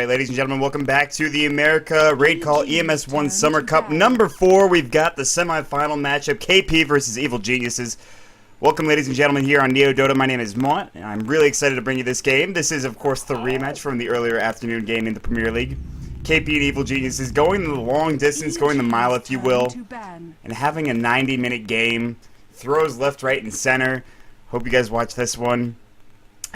Alright, ladies and gentlemen, welcome back to the America Raidcall EMS 1 Summer Cup number 4. We've got the semifinal matchup, Kaipi versus Evil Geniuses. Welcome, ladies and gentlemen, here on Dota. My name is Maut, and I'm really excited to bring you this game. This is, of course, the rematch from the earlier afternoon game in the Premier League. Kaipi and Evil Geniuses going the long distance, going the mile, if you will, and having a 90-minute game. Throws left, right, and center. Hope you guys watch this one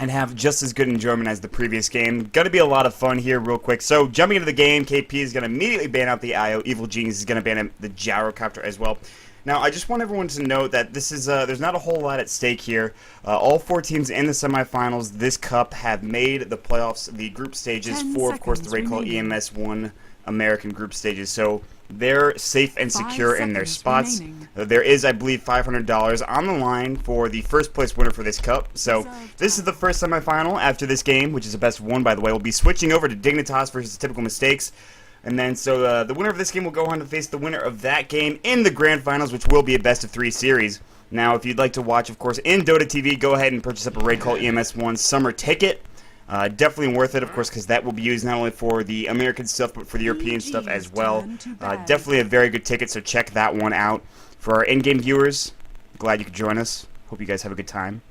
and have just as good enjoyment as the previous game. Gonna be a lot of fun here real quick. So, jumping into the game, Kaipi is gonna immediately ban out the IO. Evil Genius is gonna ban the gyrocopter as well. Now, I just want everyone to note that this is there's not a whole lot at stake here. All 4 teams in the semifinals this cup have made the playoffs, the group stages for, of course, the Raidcall EMS 1 American group stages. So they're safe and secure in their spots. There is, I believe, $500 on the line for the first place winner for this cup. So this is the first semifinal after this game, which is a best of 1, by the way. We'll be switching over to Dignitas versus Typical Mistakes. And then, so the winner of this game will go on to face the winner of that game in the grand finals, which will be a best of 3 series. Now, if you'd like to watch, of course, in Dota TV, go ahead and purchase up a Raidcall EMS 1 summer ticket. Definitely worth it, of course, because that will be used not only for the American stuff, but for the European stuff as well. Definitely a very good ticket, so check that one out. For our in-game viewers, glad you could join us. Hope you guys have a good time.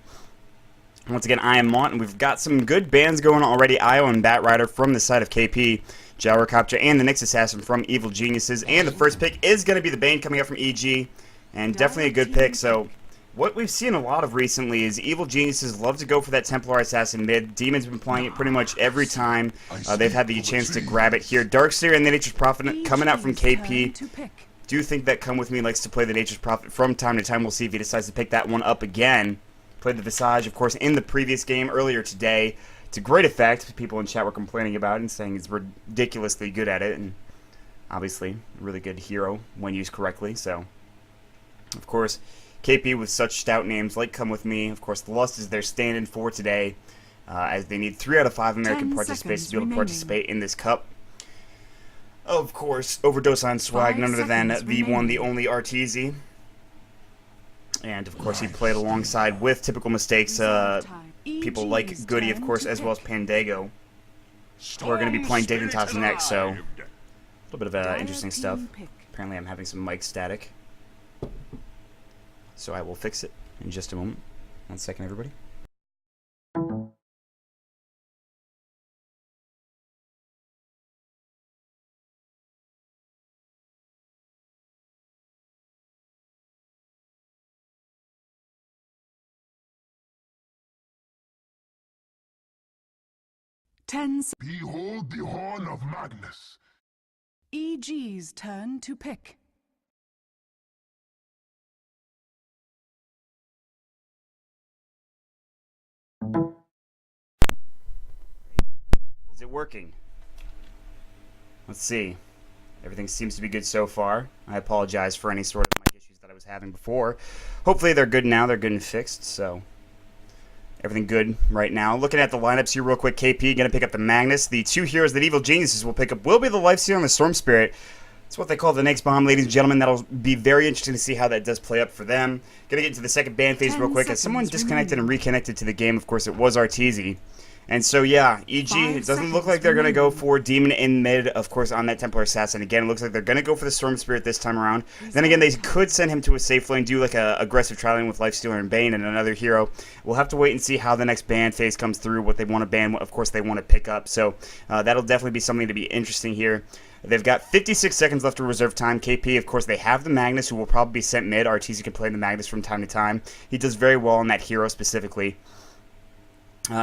Once again, I am Maut, and we've got some good bans going on already. IO and Batrider from the side of Kaipi, Gyrocopter, and the Nyx Assassin from Evil Geniuses. And the first pick is going to be the Bane coming up from EG, and definitely a good pick. So what we've seen a lot of recently is Evil Geniuses love to go for that Templar Assassin mid. Demon's been playing it pretty much every time they've had the chance to grab it here. Darkseer and the Nature's Prophet coming out from Kaipi. Do think that Come With Me likes to play the Nature's Prophet from time to time. We'll see if he decides to pick that one up again. Played the Visage, of course, in the previous game earlier today. To great effect. People in chat were complaining about it and saying he's ridiculously good at it. And obviously, a really good hero when used correctly. So, of course, Kaipi with such stout names like Come With Me. Of course, the Lust is their stand-in for today, as they need 3 out of 5 American participants to be able to participate in this cup. Of course, Overdose on Swag, none other than the one, the only Arteezy. And, of course, he played alongside with Typical Mistakes, people like Goody, of course, as well as Pandago. We're going to be playing Dignitas next, so a little bit of interesting stuff. Apparently I'm having some mic static. So I will fix it in just a moment. 1 second, everybody. Behold the horn of Magnus. EG's turn to pick. Is it working? Let's see. Everything seems to be good so far. I apologize for any sort of mic issues that I was having before. Hopefully they're good now. They're good and fixed, so everything good right now. Looking at the lineups here real quick, Kaipi going to pick up the Magnus. The 2 heroes that Evil Geniuses will pick up will be the Lifesteal and the Storm Spirit. That's what they call the Nyx Bomb, ladies and gentlemen. That'll be very interesting to see how that does play up for them. Going to get into the second ban phase real quick. As someone disconnected and reconnected to the game, of course, it was Arteezy. And so, yeah, EG, it doesn't look like they're going to go for Demon in mid, of course, on that Templar Assassin. Again, it looks like they're going to go for the Storm Spirit this time around. Then again, they could send him to a safe lane, do like a aggressive trialing with Lifestealer and Bane and another hero. We'll have to wait and see how the next ban phase comes through, what they want to ban, what, of course, they want to pick up. So that'll definitely be something to be interesting here. They've got 56 seconds left of reserve time. Kaipi, of course, they have the Magnus, who will probably be sent mid. Arteezy can play the Magnus from time to time. He does very well on that hero specifically.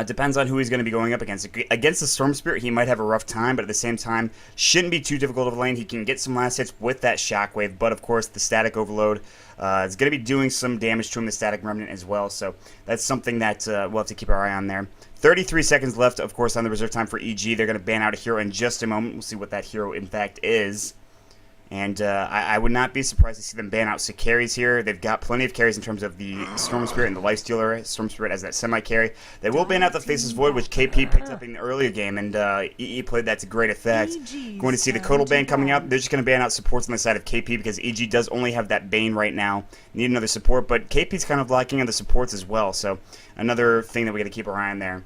Depends on who he's going to be going up against. Against the Storm Spirit, he might have a rough time, but at the same time, shouldn't be too difficult of a lane. He can get some last hits with that Shockwave, but of course, the Static Overload is going to be doing some damage to him, the Static Remnant as well, so that's something that we'll have to keep our eye on there. 33 seconds left, of course, on the reserve time for EG. They're going to ban out a hero in just a moment. We'll see what that hero, in fact, is. And I would not be surprised to see them ban out carries here. They've got plenty of carries in terms of the Storm Spirit and the Lifestealer. Storm Spirit as that semi-carry. They will ban out the Faceless Void, which Kaipi picked up in the earlier game, and EE played that to great effect. Going to see the Codal ban coming up. They're just going to ban out supports on the side of Kaipi because EG does only have that Bane right now. Need another support, but Kaipi's kind of lacking on the supports as well, so another thing that we got to keep our eye on there.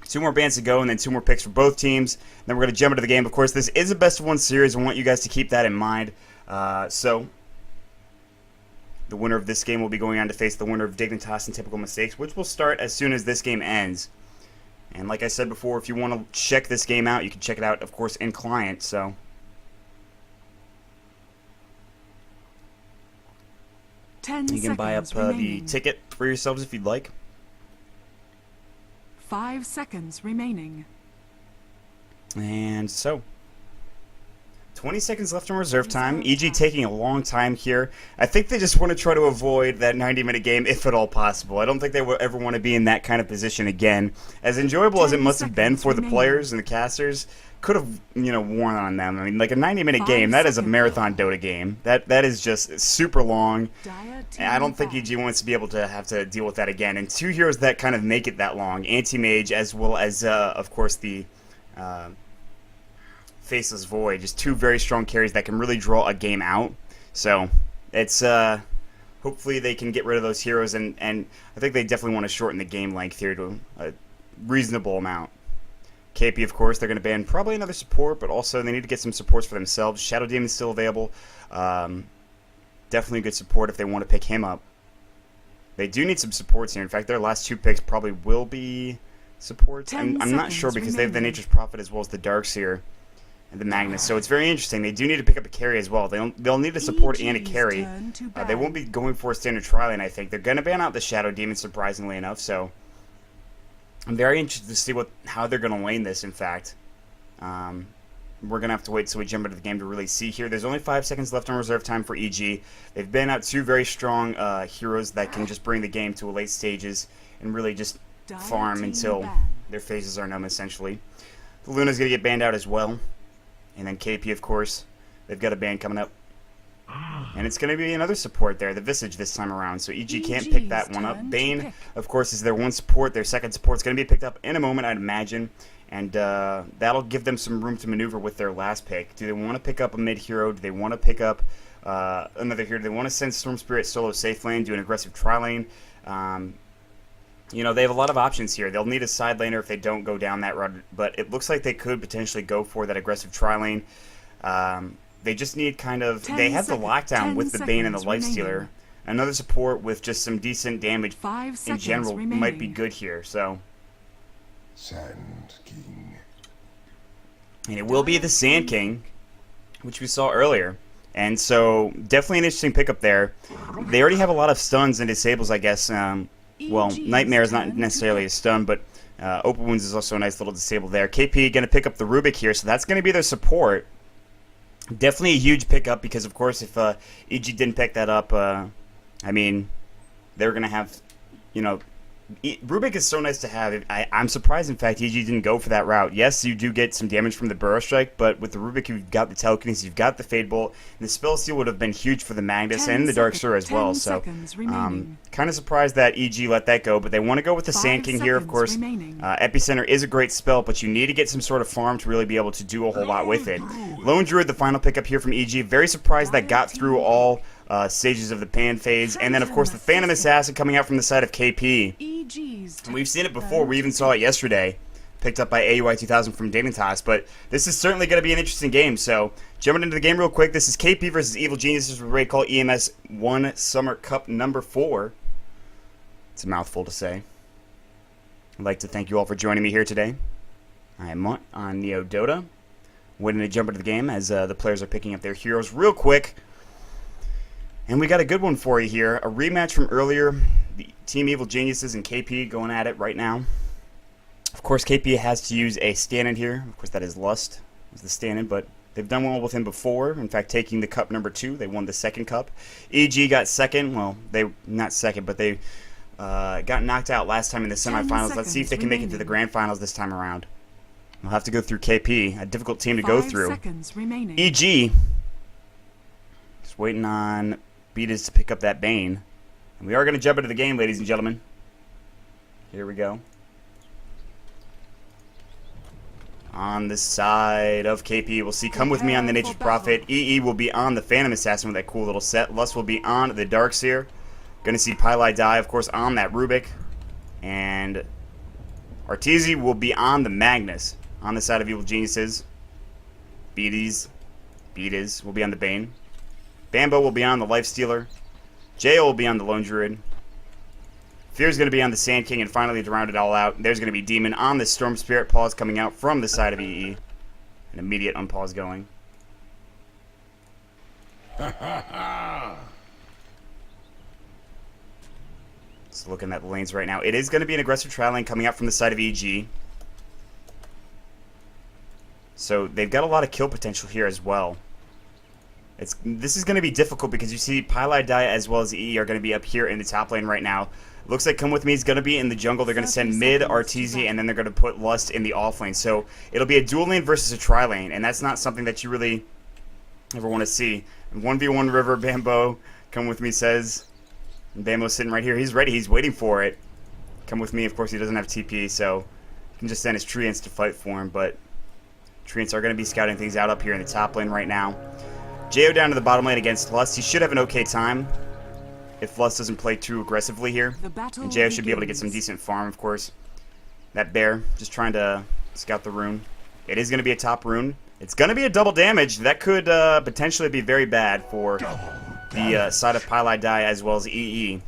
2 more bands to go, and then 2 more picks for both teams. Then we're going to jump into the game. Of course, this is a best-of-1 series. I want you guys to keep that in mind. So, the winner of this game will be going on to face the winner of Dignitas and Typical Mistakes, which will start as soon as this game ends. And like I said before, if you want to check this game out, you can check it out, of course, in client. So, you can buy up the ticket for yourselves if you'd like. 5 seconds remaining. And so, 20 seconds left in reserve time. EG taking a long time here. I think they just want to try to avoid that 90-minute game if at all possible. I don't think they will ever want to be in that kind of position again. As enjoyable as it must have been for the players and the casters, could have, worn on them. I mean, like a 90-minute game, that is a marathon Dota game. That is just super long. And I don't think EG wants to be able to have to deal with that again. And 2 heroes that kind of make it that long. Anti-Mage as well as, of course, the Faceless Void. Just 2 very strong carries that can really draw a game out. So, it's, hopefully they can get rid of those heroes. And I think they definitely want to shorten the game length here to a reasonable amount. Kaipi, of course, they're going to ban probably another support, but also they need to get some supports for themselves. Shadow Demon's still available. Definitely a good support if they want to pick him up. They do need some supports here. In fact, their last 2 picks probably will be supports. I'm not sure because they have the Nature's Prophet as well as the Darkseer and the Magnus. So it's very interesting. They do need to pick up a carry as well. They'll need a support and a carry. They won't be going for a standard Tri-Lane, I think. They're going to ban out the Shadow Demon, surprisingly enough, so I'm very interested to see how they're going to lane this, in fact. We're going to have to wait till we jump into the game to really see here. There's only 5 seconds left on reserve time for EG. They've been out 2 very strong heroes that can just bring the game to a late stages and really just farm until their phases are numb, essentially. The Luna's going to get banned out as well. And then Kaipi, of course. They've got a ban coming up. And it's going to be another support there, the Visage this time around. So EG can't pick that one up. Bane, of course, is their one support. Their second support's going to be picked up in a moment, I'd imagine. And that'll give them some room to maneuver with their last pick. Do they want to pick up a mid-hero? Do they want to pick up another hero? Do they want to send Storm Spirit solo safe lane, do an aggressive tri-lane? They have a lot of options here. They'll need a side laner if they don't go down that route. But it looks like they could potentially go for that aggressive tri-lane. They just need they have the lockdown with the Bane and the Lifestealer. Another support with just some decent damage in general might be good here. So, Sand King. And it will be the Sand King, which we saw earlier. And so, definitely an interesting pickup there. They already have a lot of stuns and disables, I guess. Well, Nightmare is not necessarily a stun, but Open Wounds is also a nice little disable there. KP going to pick up the Rubik here, so that's going to be their support. Definitely a huge pickup because, of course, if EG didn't pick that up, I mean, they're going to have, Rubik is so nice to have. I'm surprised, in fact, EG didn't go for that route. Yes, you do get some damage from the Burrow Strike, but with the Rubik, you've got the Telekinesis, you've got the Fade Bolt, and the Spell Seal would have been huge for the Magnus and the Darkseer as well. So, kind of surprised that EG let that go, but they want to go with the Sand King here, of course. Epicenter is a great spell, but you need to get some sort of farm to really be able to do a whole lot with it. Lone Druid, the final pickup here from EG. Very surprised that got through all stages of the Pan phase. And then, of course, the Phantom Assassin coming out from the side of KP. We've seen it before. We even saw it yesterday. Picked up by AUI 2000 from Dignitas. But this is certainly going to be an interesting game. So, jumping into the game real quick. This is KP versus Evil Geniuses with Raidcall EMS 1 Summer Cup number 4. It's a mouthful to say. I'd like to thank you all for joining me here today. I am Maut on Neo Dota. Waiting to jump into the game as the players are picking up their heroes real quick. And we got a good one for you here. A rematch from earlier. The Team Evil Geniuses and KP going at it right now. Of course, KP has to use a stand-in here. Of course, that is Lust as the stand-in, but they've done well with him before. In fact, taking the cup number 2, they won the second cup. EG got second. Well, they not second, but they got knocked out last time in the semifinals. Let's see if they can make it to the grand finals this time around. We'll have to go through KP, a difficult team to go through. EG, just waiting on Beatus to pick up that Bane. And we are going to jump into the game, ladies and gentlemen. Here we go. On the side of KP, we'll see Come With Me on the Nature's Prophet. EE will be on the Phantom Assassin with that cool little set. Lust will be on the Darkseer. Going to see Pylai die, of course, on that Rubik. And Arteezy will be on the Magnus on the side of Evil Geniuses. Beaties will be on the Bane. Bambo will be on the Lifestealer. Jo will be on the Lone Druid. Fear's going to be on the Sand King, and finally to round it all out, there's going to be Demon on the Storm Spirit. Pause coming out from the side of EE. An immediate unpause going. Just looking at the lanes right now. It is going to be an aggressive trial lane coming out from the side of EG. So they've got a lot of kill potential here as well. This is going to be difficult because you see Pylai Die as well as EE are going to be up here in the top lane right now. Looks like Come With Me is going to be in the jungle. They're going to send mid Arteezy, and then they're going to put Lust in the off lane. So it'll be a dual lane versus a tri lane, and that's not something that you really ever want to see. 1v1 River, Bambo, Come With Me says. And Bambo's sitting right here. He's ready. He's waiting for it. Come With Me. Of course, he doesn't have TP, so you can just send his Treants to fight for him, but Treants are going to be scouting things out up here in the top lane right now. Jo down to the bottom lane against Lust. He should have an okay time if Lust doesn't play too aggressively here. And Jo should be able to get some decent farm, of course. That bear just trying to scout the rune. It is going to be a top rune. It's going to be a double damage. That could potentially be very bad for the side of Pylai Die as well as EE.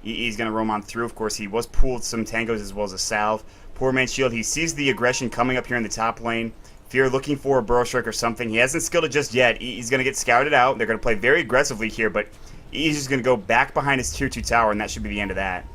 EE is going to roam on through. Of course, he was pooled some tangos as well as a salve. Poor man's shield. He sees the aggression coming up here in the top lane. Fear looking for a Burrow Strike or something. He hasn't skilled it just yet. He's going to get scouted out. They're going to play very aggressively here, but he's just going to go back behind his tier 2 tower, and that should be the end of that.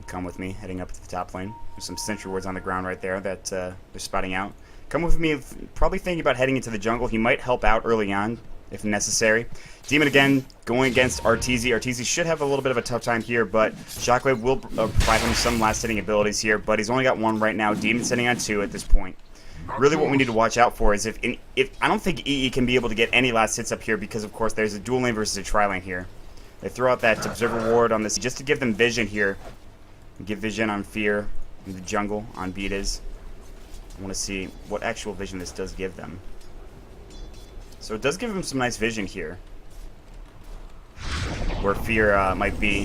Come With Me, heading up to the top lane. There's some sentry wards on the ground right there that they're spotting out. Come With Me, probably thinking about heading into the jungle. He might help out early on, if necessary. Demon again, going against Arteezy. Arteezy should have a little bit of a tough time here, but Shockwave will provide him some last-hitting abilities here, but he's only got one right now. Demon's sitting on 2 at this point. Really what we need to watch out for is if I don't think EE can be able to get any last hits up here because, of course, there's a dual lane versus a tri lane here. They throw out that Observer Ward on this just to give them vision here. Give vision on Fear in the jungle on Beatas. I want to see what actual vision this does give them. So it does give them some nice vision here. Where Fear might be,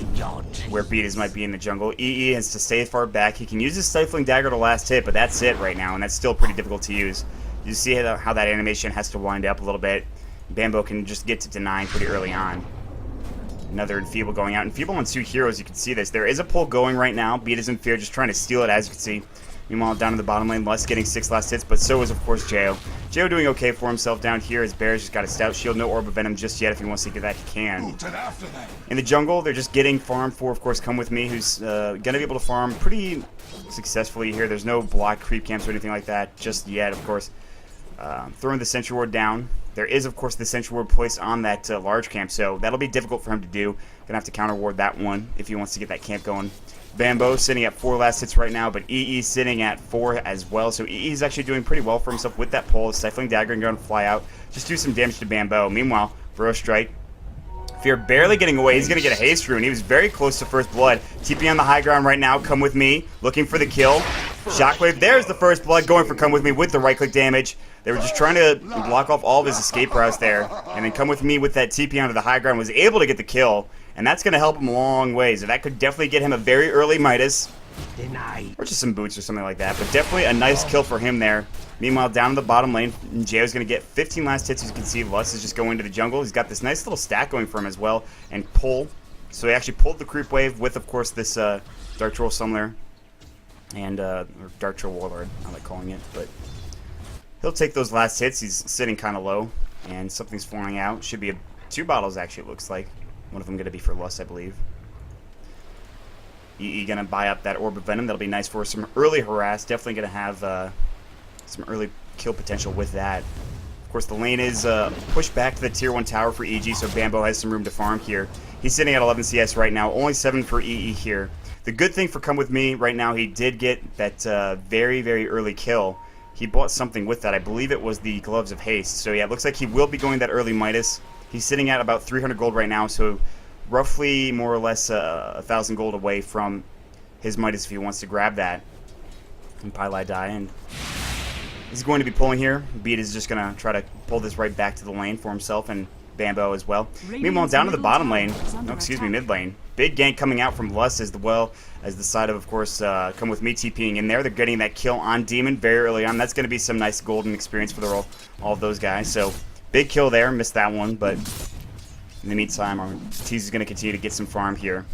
where Beatas might be in the jungle. EE has to stay far back. He can use his Stifling Dagger to last hit, but that's it right now, and that's still pretty difficult to use. You see how that animation has to wind up a little bit. Bambo can just get to deny pretty early on. Another Enfeeble going out. Enfeeble on 2 heroes, you can see this. There is a pull going right now. Beatas and Fear just trying to steal it, as you can see. Meanwhile, down in the bottom lane, Lust getting 6 last hits, but so is, of course, Jo. Jo doing okay for himself down here. His Bear's just got a Stout Shield. No Orb of Venom just yet. If he wants to get that, he can. In the jungle, they're just getting farm for, of course, Come With Me, who's going to be able to farm pretty successfully here. There's no block creep camps or anything like that just yet, of course. Throwing the Sentry Ward down. There is, of course, the Sentry Ward placed on that large camp, so that'll be difficult for him to do. Gonna have to counter ward that one if he wants to get that camp going. Bambo sitting at 4 last hits right now, but EE sitting at 4 as well. So EE is actually doing pretty well for himself with that pull. Stifling Dagger and going to fly out. Just do some damage to Bambo. Meanwhile, Burrow Strike. Fear barely getting away. He's going to get a haste rune. He was very close to first blood. TP on the high ground right now. Come With Me. Looking for the kill. Shockwave. There's the first blood going for Come With Me with the right click damage. They were just trying to block off all of his escape routes there. And then Come With Me with that TP onto the high ground was able to get the kill. And that's going to help him a long ways. That could definitely get him a very early Midas. Or just some boots or something like that. But definitely a nice kill for him there. Meanwhile, down in the bottom lane, Jo's going to get 15 last hits. As you can see, Lust is just going to the jungle. He's got this nice little stack going for him as well. And pull. So he actually pulled the creep wave with, of course, this Dark Troll Summoner. And, or Dark Troll Warlord, I like calling it. But he'll take those last hits. He's sitting kind of low. And something's flying out. Should be 2 bottles, actually, it looks like. One of them going to be for Lust, I believe. EE going to buy up that Orb of Venom. That'll be nice for some early harass. Definitely going to have some early kill potential with that. Of course, the lane is pushed back to the tier 1 tower for EG, so Bambo has some room to farm here. He's sitting at 11 CS right now. Only 7 for EE here. The good thing for Come With Me right now, he did get that very, very early kill. He bought something with that. I believe it was the Gloves of Haste. So yeah, it looks like he will be going that early Midas. He's sitting at about 300 gold right now, so roughly more or less 1,000 gold away from his Midas if he wants to grab that. And Pylai Die, and he's going to be pulling here. Beat is just going to try to pull this right back to the lane for himself, and Bambo as well. Meanwhile, down to the bottom lane, mid lane. Big gank coming out from Lust as well as the side of course, Come With Me TPing in there. They're getting that kill on Demon very early on. That's going to be some nice golden experience for all of those guys. So, big kill there. Missed that one, but in the meantime, Ortiz is going to continue to get some farm here.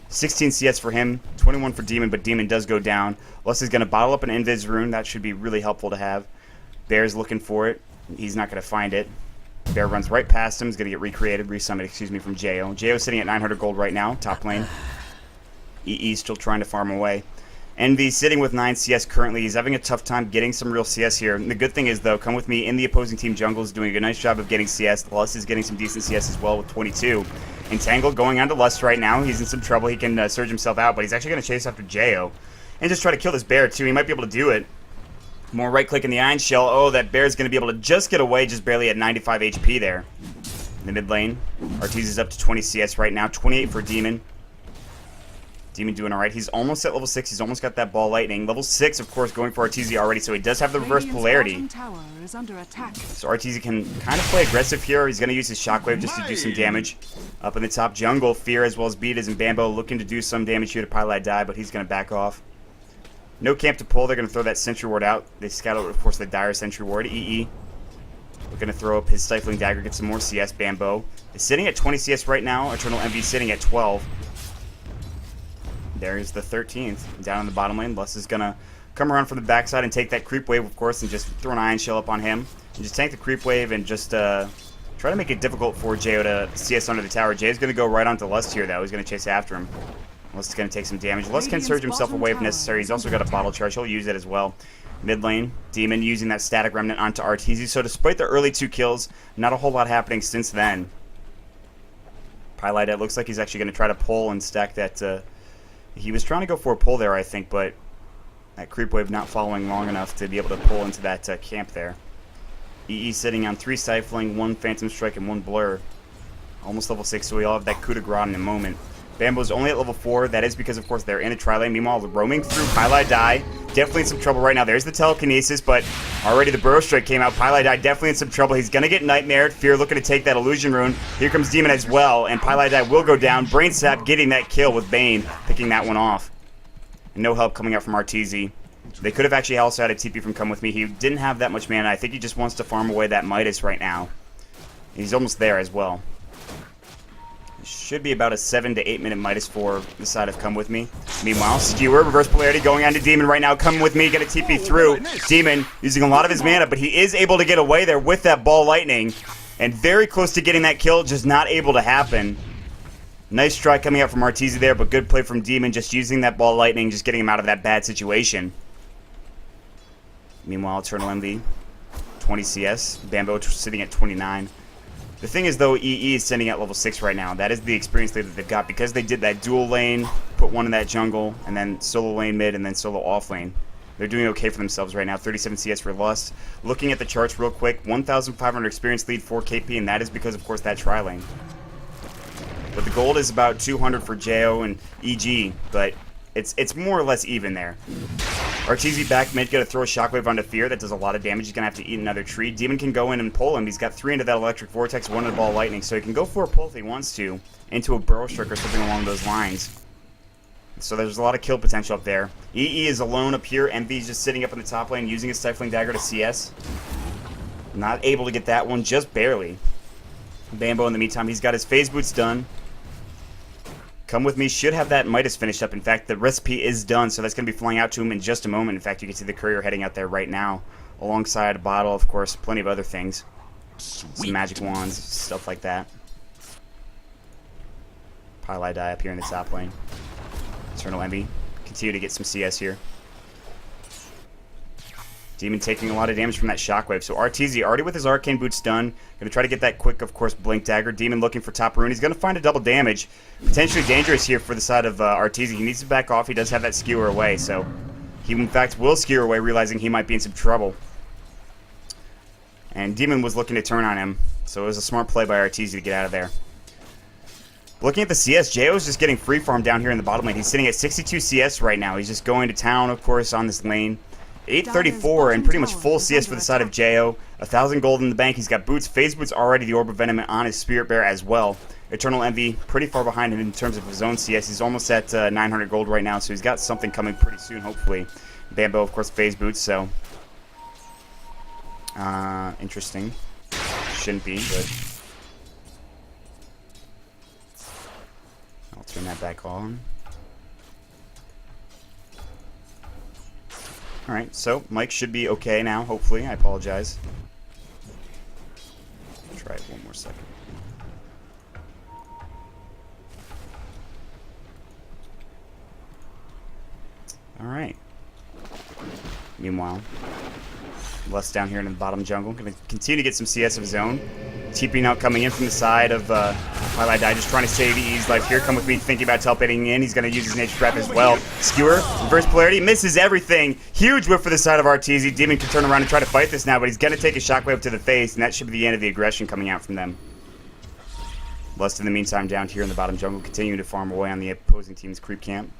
16 CS for him, 21 for Demon, but Demon does go down. Lust is going to bottle up an Invis rune. That should be really helpful to have. Bear's looking for it. He's not going to find it. Bear runs right past him. He's going to get resummoned, from Jo. Jo sitting at 900 gold right now, top lane. EE still trying to farm away. Envy sitting with 9 CS currently. He's having a tough time getting some real CS here. And the good thing is, though, Come With Me in the opposing team jungle is doing a nice job of getting CS. Lust is getting some decent CS as well with 22. Entangled going on to Lust right now. He's in some trouble. He can surge himself out, but he's actually going to chase after Jo. And just try to kill this bear, too. He might be able to do it. More right-click in the Iron Shell. Oh, that bear's going to be able to just get away, just barely at 95 HP there. In the mid lane, Ortiz is up to 20 CS right now. 28 for Demon. Demon doing alright. He's almost at level 6. He's almost got that ball lightning. Level 6, of course, going for Ortiz already, so he does have the reverse polarity. So Ortiz can kind of play aggressive here. He's going to use his shockwave just to do some damage. Up in the top jungle, Fear as well as Beat and Bambo looking to do some damage here to Pylai Die, but he's going to back off. No camp to pull. They're going to throw that Sentry Ward out. They scout out, of course, the Dire Sentry Ward. EE. We're going to throw up his Stifling Dagger, get some more CS. Bambo is sitting at 20 CS right now. Eternal Envy sitting at 12. There's the 13th. Down in the bottom lane, Lust is going to come around from the backside and take that creep wave, of course, and just throw an Iron Shell up on him. And just tank the creep wave and just try to make it difficult for Jo to CS under the tower. Jo's going to go right onto Lust here, though. He's going to chase after him. Lust is going to take some damage. Lust can surge himself away if necessary. He's also got a bottle charge. He'll use it as well. Mid lane, Demon using that static remnant onto Arteezy. So despite the early 2 kills, not a whole lot happening since then. Pylai, it looks like he's actually going to try to pull and stack that. He was trying to go for a pull there, I think, but that creep wave not following long enough to be able to pull into that camp there. EE sitting on 3 Stifling, 1 Phantom Strike, and 1 Blur. Almost level 6, so we all have that coup de grace in a moment. Bambo's only at level 4. That is because, of course, they're in a tri-lane. Meanwhile, roaming through, Pylai Die. Definitely in some trouble right now. There's the telekinesis, but already the Burrow Strike came out. Pylai Die definitely in some trouble. He's going to get nightmared. Fear looking to take that illusion rune. Here comes Demon as well, and Pylai Die will go down. Brain Sap getting that kill with Bane, picking that one off. And no help coming out from Arteezy. They could have actually also had a TP from Come With Me. He didn't have that much mana. I think he just wants to farm away that Midas right now. He's almost there as well. Should be about a 7 to 8 minute Midas for the side of Come With Me. Meanwhile, Skewer, reverse polarity going on to Demon right now. Come With Me, gonna TP through. Demon using a lot of his mana, but he is able to get away there with that ball lightning. And very close to getting that kill, just not able to happen. Nice try coming out from Arteezy there, but good play from Demon, just using that ball lightning, just getting him out of that bad situation. Meanwhile, Eternal Envy, 20 CS. Bambo sitting at 29. The thing is, though, EE is sitting at level 6 right now. That is the experience lead that they've got because they did that dual lane, put one in that jungle, and then solo lane mid, and then solo off lane. They're doing okay for themselves right now. 37 CS for Lust. Looking at the charts real quick, 1,500 experience lead for KP, and that is because, of course, that tri-lane. But the gold is about 200 for Jo and EG, but it's more or less even there. Arteezy back mid, gonna throw a shockwave onto Fear. That does a lot of damage. He's gonna have to eat another tree. Demon can go in and pull him. He's got 3 into that electric vortex, 1 into ball lightning, so he can go for a pull if he wants to, into a burrow strike or something along those lines. So there's a lot of kill potential up there. EE is alone up here. Envy's just sitting up in the top lane using his Stifling Dagger to CS. Not able to get that one, just barely. Bambo in the meantime, he's got his phase boots done. Come With Me should have that Midas finished up. In fact, the recipe is done, so that's going to be flying out to him in just a moment. In fact, you can see the courier heading out there right now, alongside a bottle, of course, plenty of other things. Sweet. Some magic wands, stuff like that. Pylai Die up here in the top lane. Eternal Envy, continue to get some CS here. Demon taking a lot of damage from that shockwave. So Arteezy already with his arcane boots done. Gonna try to get that quick, of course, blink dagger. Demon looking for top rune. He's gonna find a double damage. Potentially dangerous here for the side of Arteezy. He needs to back off. He does have that skewer away, so he in fact will skewer away, realizing he might be in some trouble. And Demon was looking to turn on him, so it was a smart play by Arteezy to get out of there. Looking at the CS, Jo is just getting free farm down here in the bottom lane. He's sitting at 62 CS right now. He's just going to town, of course, on this lane. 834 and pretty much full CS for the side of Jo. 1,000 gold in the bank. He's got boots. Phase boots already. The Orb of Venom on his Spirit Bear as well. Eternal Envy pretty far behind him in terms of his own CS. He's almost at 900 gold right now, so he's got something coming pretty soon, hopefully. Bambo, of course, phase boots, so interesting. Shouldn't be, but I'll turn that back on. Alright, so Mike should be okay now, hopefully. I apologize. Try it one more second. Alright. Meanwhile, Lust down here in the bottom jungle. Going to continue to get some CS of his own. TPing out, coming in from the side of Highlight Die, just trying to save EE's life here. Come with me, thinking about teleporting in. He's going to use his nature trap as well. Skewer, reverse polarity, misses everything. Huge whip for the side of RTZ. Demon can turn around and try to fight this now, but he's going to take a shockwave to the face, and that should be the end of the aggression coming out from them. Lust, in the meantime, down here in the bottom jungle, continuing to farm away on the opposing team's creep camp.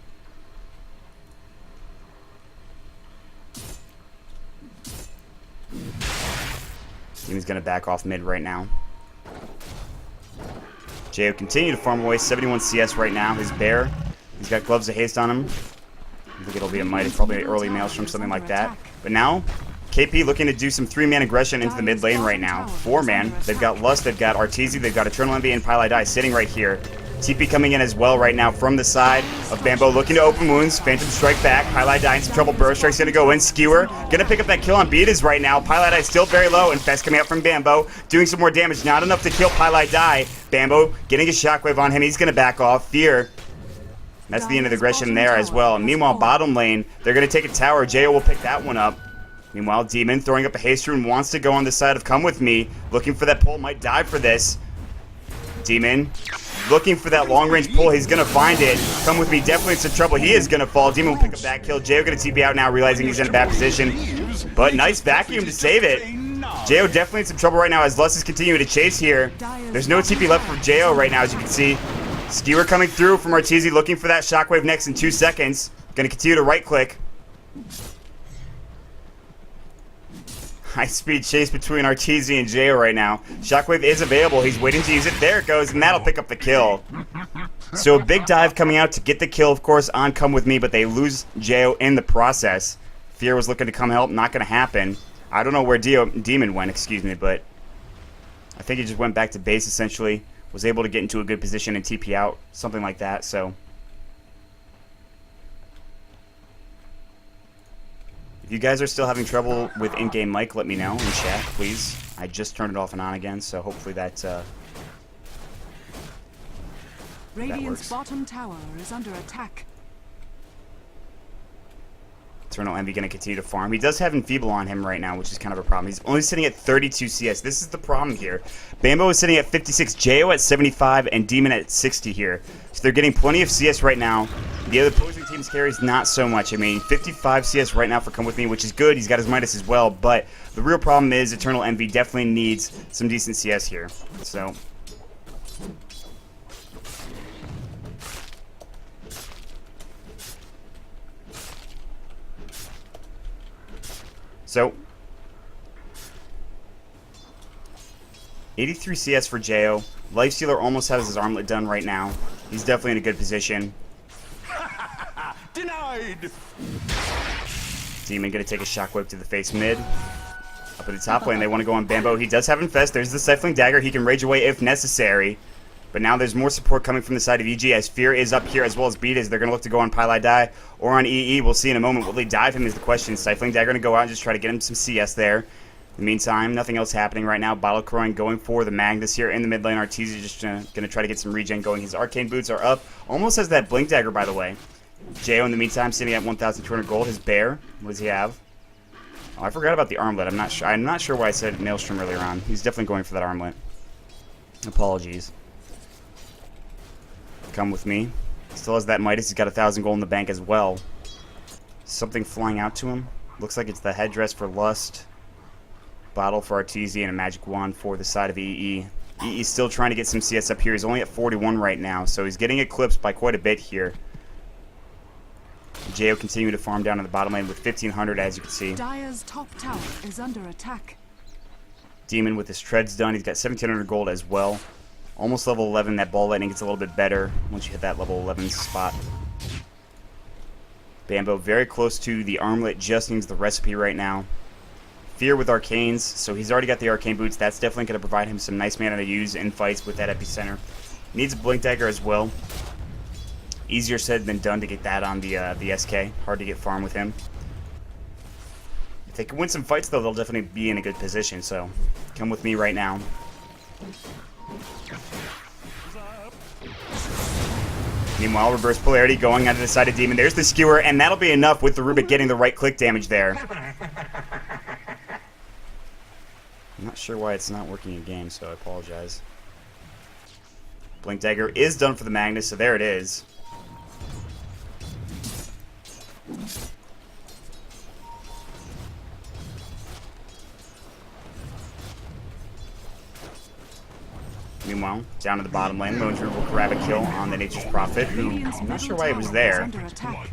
Demon's going to back off mid right now. Jo continue to farm away. 71 CS right now. His bear. He's got gloves of haste on him. I think it'll be a mighty, probably an early maelstrom, something like that. But now, KP looking to do some 3-man aggression into the mid lane right now. 4-man. They've got Lust, they've got Arteezy, they've got Eternal Envy, and Pile Die sitting right here. TP coming in as well right now from the side of Bambo, looking to open wounds. Phantom Strike back. Pile Die in some trouble. Burrow Strike's gonna go in. Skewer gonna pick up that kill on Beatas right now. Pile Die still very low. Infest coming out from Bambo, doing some more damage. Not enough to kill Pile Die. Bambo getting a shockwave on him. He's gonna back off. Fear. That's the end of the aggression there as well. And meanwhile, bottom lane, they're gonna take a tower. Jo will pick that one up. Meanwhile, Demon throwing up a haste rune, wants to go on the side of Come With Me, looking for that pull, might die for this. Demon looking for that long-range pull. He's going to find it. Come With Me definitely in some trouble. He is going to fall. Demon will pick up that kill. Jo going to TP out now, realizing he's in a bad position. But nice vacuum to save it. Jo definitely in some trouble right now as Lust is continuing to chase here. There's no TP left for Jo right now, as you can see. Skewer coming through from Arteezy, looking for that shockwave next in 2 seconds. Going to continue to right-click. High-speed chase between Arteezy and Jo right now. Shockwave is available. He's waiting to use it. There it goes, and that'll pick up the kill. So a big dive coming out to get the kill, of course, on Come With Me, but they lose Jo in the process. Fear was looking to come help. Not going to happen. I don't know where Demon went, but I think he just went back to base, essentially. Was able to get into a good position and TP out. Something like that, so... If you guys are still having trouble with in-game mic, let me know in chat, please. I just turned it off and on again, so hopefully that Radiant's bottom tower is under attack. Eternal Envy going to continue to farm. He does have Enfeeble on him right now, which is kind of a problem. He's only sitting at 32 CS. This is the problem here. Bambo is sitting at 56, Jo at 75, and Demon at 60 here. So they're getting plenty of CS right now. The other opposing team's carries not so much. I mean, 55 CS right now for Come With Me, which is good. He's got his Midas as well, but the real problem is Eternal Envy definitely needs some decent CS here. So... So, 83 CS for Jo. Lifestealer almost has his armlet done right now. He's definitely in a good position. Denied! Demon gonna take a shockwave to the face mid. Up at the top lane, they want to go on Bambo. He does have Infest. There's the Stifling Dagger. He can rage away if necessary. But now there's more support coming from the side of EG as Fear is up here as well as Beatas. They're going to look to go on Pile Die or on EE. We'll see in a moment. Will they dive him is the question. Stifling Dagger going to go out and just try to get him some CS there. In the meantime, nothing else happening right now. Bottle Croin going for the Magnus here in the mid lane. Arteezy just going to try to get some regen going. His Arcane Boots are up. Almost has that Blink Dagger, by the way. Jo, in the meantime, sitting at 1,200 gold. His Bear, what does he have? Oh, I forgot about the armlet. I'm not sure why I said Maelstrom earlier on. He's definitely going for that armlet. Apologies. Come With Me. Still has that Midas. He's got 1,000 gold in the bank as well. Something flying out to him. Looks like it's the headdress for Lust. Bottle for Arteezy and a magic wand for the side of EE. EE's still trying to get some CS up here. He's only at 41 right now, so he's getting eclipsed by quite a bit here. Jo continuing to farm down in the bottom lane with 1,500, as you can see. Dire's top tower is under attack. Demon with his treads done. He's got 1,700 gold as well. Almost level 11. That ball lightning gets a little bit better once you hit that level 11 spot. Bambo very close to the armlet. Just needs the recipe right now. Fear with arcanes, so he's already got the arcane boots. That's definitely going to provide him some nice mana to use in fights with that epicenter. Needs a blink dagger as well. Easier said than done to get that on the SK. Hard to get farm with him. If they can win some fights, though, they'll definitely be in a good position. So come with me right now. Meanwhile, reverse polarity going onto the side of Demon. There's the skewer, and that'll be enough with the Rubik getting the right click damage there. I'm not sure why it's not working in game, so I apologize. Blink Dagger is done for the Magnus, so there it is. Meanwhile, down to the bottom lane, Lone Druid will grab a kill on the Nature's Prophet, who I'm not sure why it was there.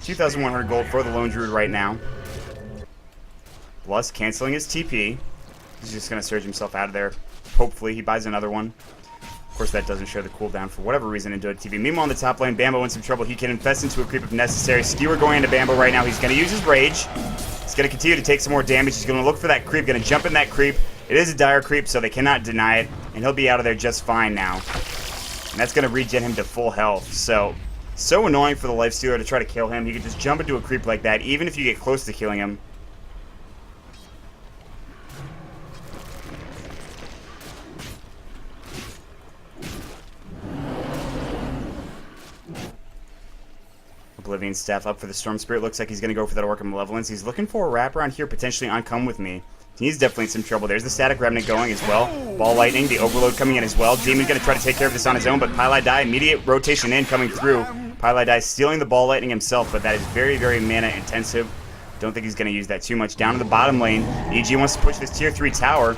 2,100 gold for the Lone Druid right now. Plus, canceling his TP. He's just going to surge himself out of there. Hopefully, he buys another one. Of course, that doesn't show the cooldown for whatever reason in Dota TV. Meanwhile, on the top lane, Bambo in some trouble. He can infest into a creep if necessary. Skewer going into Bambo right now. He's going to use his rage. He's going to continue to take some more damage. He's going to look for that creep. Going to jump in that creep. It is a dire creep, so they cannot deny it. And he'll be out of there just fine now. And that's going to regen him to full health. So annoying for the Lifestealer to try to kill him. He can just jump into a creep like that, even if you get close to killing him. Oblivion staff up for the Storm Spirit. Looks like he's going to go for that Orc of Malevolence. He's looking for a wraparound here, potentially on Come With Me. He's definitely in some trouble. There's the Static Remnant going as well. Ball Lightning, the Overload coming in as well. Demon's going to try to take care of this on his own, but Pylai Dai, immediate rotation in coming through. Pylai Dai stealing the Ball Lightning himself, but that is very, very mana intensive. Don't think he's going to use that too much. Down to the bottom lane, EG wants to push this tier 3 tower.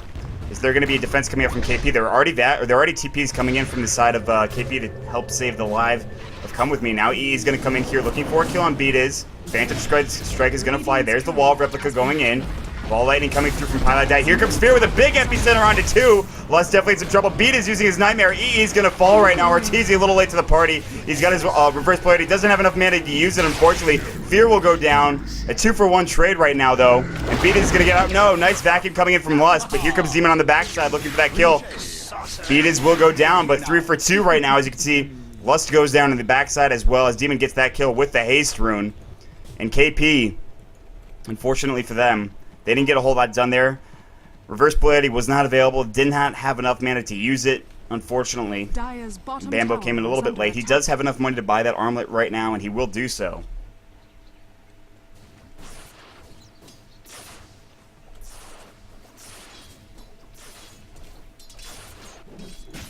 Is there going to be a defense coming up from KP? There are already TPs coming in from the side of KP to help save the live of Come With Me. Now EE is going to come in here looking for a kill on Beat is. Phantom Strike is going to fly. There's the wall replica going in. Ball Lightning coming through from Pylai Dai. Here comes Fear with a big epicenter onto 2. Lust definitely in some trouble. Beat is using his Nightmare. EE is going to fall right now. Arteezy a little late to the party. He's got his reverse polarity. He doesn't have enough mana to use it, unfortunately. Fear will go down. A 2-for-1 trade right now, though. And Beat is going to get out. No, nice vacuum coming in from Lust. But here comes Demon on the backside looking for that kill. Beat is will go down, but 3-for-2 right now, as you can see. Lust goes down on the backside as well as Demon gets that kill with the haste rune. And KP, unfortunately for them, they didn't get a whole lot done there. Reverse polarity was not available. Did not have enough mana to use it, unfortunately. Bambo came in a little bit late. He does have enough money to buy that armlet right now, and he will do so.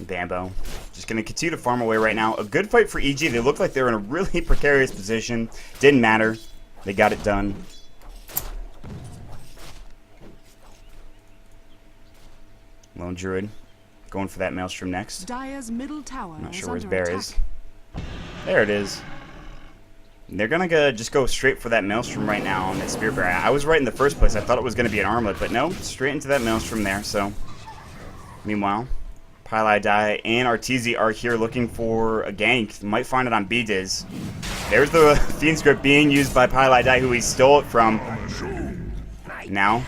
Bambo just going to continue to farm away right now. A good fight for EG. They look like they're in a really precarious position. Didn't matter. They got it done. Lone Druid going for that Maelstrom next. Dire's middle tower I'm not sure where his bear is. There it is. And they're going to just go straight for that Maelstrom right now on that Spear Bear. I was right in the first place. I thought it was going to be an armlet, but no, straight into that Maelstrom there. So, meanwhile, Pylai Dai and Arteezy are here looking for a gank. Might find it on B-Diz. There's the Fiend Script being used by Pylai Dai, who he stole it from. Now,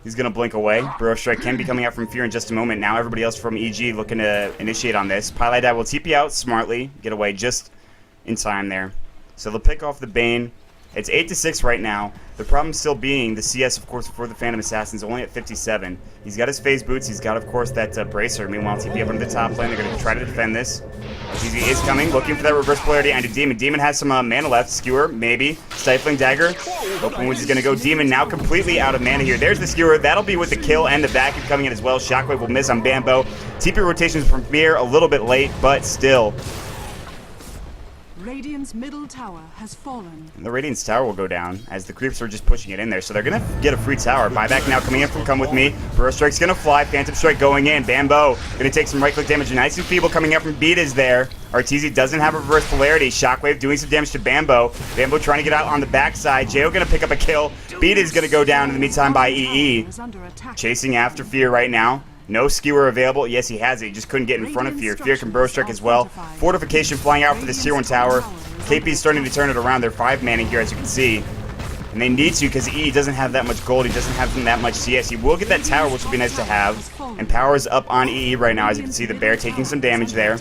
he's going to blink away. Burrow Strike can be coming out from Fear in just a moment. Now everybody else from EG looking to initiate on this. Pylai Dai will TP out smartly, get away just in time there. So they'll pick off the Bane. It's 8-6 right now. The problem still being the CS, of course, for the Phantom Assassin's only at 57. He's got his phase boots. He's got, of course, that bracer. Meanwhile, TP up into the top lane. They're going to try to defend this. Arteezy is coming, looking for that reverse polarity onto Demon. Demon has some mana left. Skewer, maybe. Stifling Dagger. Open Wounds is going to go. Demon now completely out of mana here. There's the Skewer. That'll be with the kill and the vacuum coming in as well. Shockwave will miss on Bambo. TP rotations from Fear a little bit late, but still. Radiant's middle tower has fallen. And the Radiant's tower will go down as the creeps are just pushing it in there. So they're going to get a free tower. Buyback now coming in from Come With Me. Burrow Strike's going to fly. Phantom Strike going in. Bambo going to take some right-click damage. Nice and feeble coming out from Beat is there. Arteezy doesn't have a reverse polarity. Shockwave doing some damage to Bambo. Bambo trying to get out on the backside. Jo going to pick up a kill. Beat is going to go down in the meantime by EE. Chasing after Fear right now. No skewer available. Yes, he has it. He just couldn't get in front of Fear. Fear can Burrow Strike as well. Fortification flying out for this tier 1 tower. KP's starting to turn it around. They're 5-manning here, as you can see. And they need to because EE doesn't have that much gold. He doesn't have that much CS. He will get that tower, which will be nice to have. And power is up on EE right now, as you can see. The bear taking some damage there.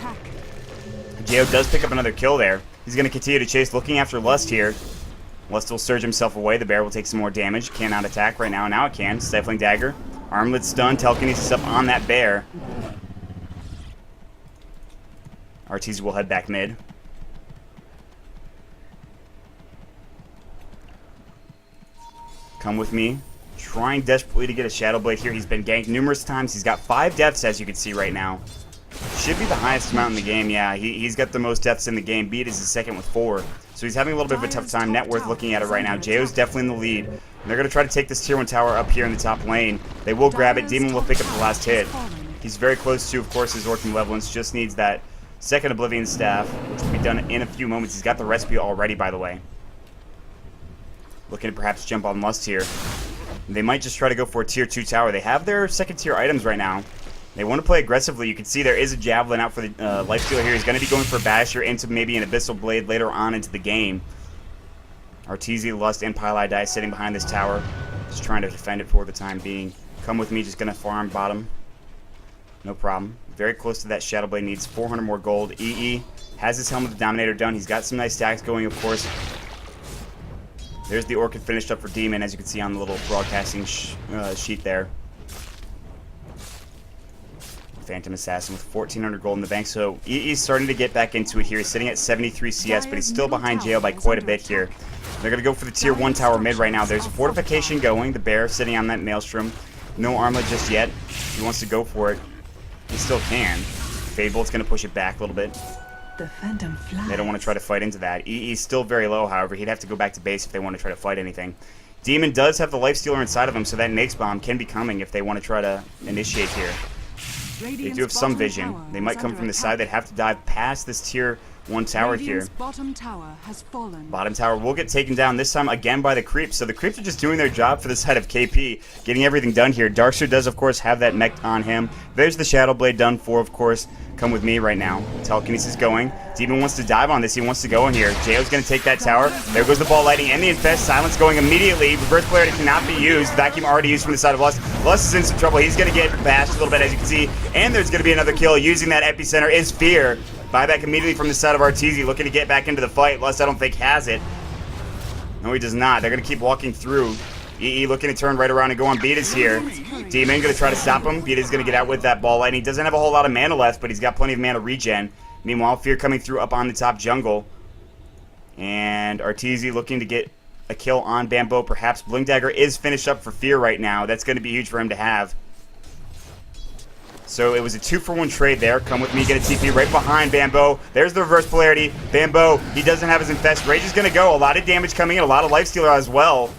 Jo does pick up another kill there. He's going to continue to chase, looking after Lust here. Lust will surge himself away. The bear will take some more damage. Cannot attack right now. Now it can. Stifling Dagger. Armlet stun. Telekinesis up on that bear. Arteezy will head back mid. Come With Me. Trying desperately to get a Shadow Blade here. He's been ganked numerous times. He's got 5 deaths, as you can see right now. Should be the highest amount in the game. Yeah, he's got the most deaths in the game. Beat is his second with 4. So he's having a little bit of a tough time. Net worth looking at it right now. Jo's definitely in the lead. And they're going to try to take this tier 1 tower up here in the top lane. They will grab it. Demon will pick up the last hit. He's very close to, of course, his Orc Malevolence. Just needs that second Oblivion Staff, which will be done in a few moments. He's got the recipe already, by the way. Looking to perhaps jump on Lust here. They might just try to go for a tier 2 tower. They have their second tier items right now. They want to play aggressively. You can see there is a Javelin out for the Lifestealer here. He's going to be going for a Basher into maybe an Abyssal Blade later on into the game. Arteezy, Lust, and Pylai sitting behind this tower. Just trying to defend it for the time being. Come With Me, just going to farm bottom. No problem. Very close to that Shadow Blade. Needs 400 more gold. EE has his Helm of the Dominator done. He's got some nice stacks going, of course. There's the Orchid finished up for Demon, as you can see on the little broadcasting sheet there. Phantom Assassin with 1,400 gold in the bank. So EE's starting to get back into it here. He's sitting at 73 CS, but he's still behind Jo by quite a bit here. They're going to go for the tier 1 tower mid right now. There's a fortification going. The bear sitting on that Maelstrom. No armlet just yet. He wants to go for it. He still can. Fadebolt's going to push it back a little bit. The Phantom flies. They don't want to try to fight into that. EE's still very low, however. He'd have to go back to base if they want to try to fight anything. Demon does have the Lifestealer inside of him, so that Nake's Bomb can be coming if they want to try to initiate here. They do have some vision. They might come from the side. They'd have to dive past this tier 1 tower here. Bottom tower has fallen. Bottom tower will get taken down, this time again by the creeps. So the creeps are just doing their job for the side of KP, getting everything done here. Darkster does, of course, have that mech on him. There's the Shadow Blade done for, of course. Come With Me right now. Telekinesis going. Demon wants to dive on this. He wants to go in here. Jo's going to take that tower. There goes the Ball Lightning and the Infest. Silence going immediately. Reverse Polarity cannot be used. Vacuum already used from the side of Lust. Lust is in some trouble. He's going to get bashed a little bit, as you can see. And there's going to be another kill. Using that Epicenter is Fear. Buyback immediately from the side of Arteezy, looking to get back into the fight. Lust, I don't think, has it. No, he does not. They're going to keep walking through. EE looking to turn right around and go on Beatus here. Demon going to try to stop him. Beatus going to get out with that Ball Lightning. He doesn't have a whole lot of mana left, but he's got plenty of mana regen. Meanwhile, Fear coming through up on the top jungle. And Arteezy looking to get a kill on Bambo. Perhaps Bling Dagger is finished up for Fear right now. That's going to be huge for him to have. So it was a 2-for-1 trade there. Come With Me, get a TP right behind Bambo. There's the reverse polarity. Bambo, he doesn't have his Infest. Rage is going to go. A lot of damage coming in. A lot of Lifestealer as well.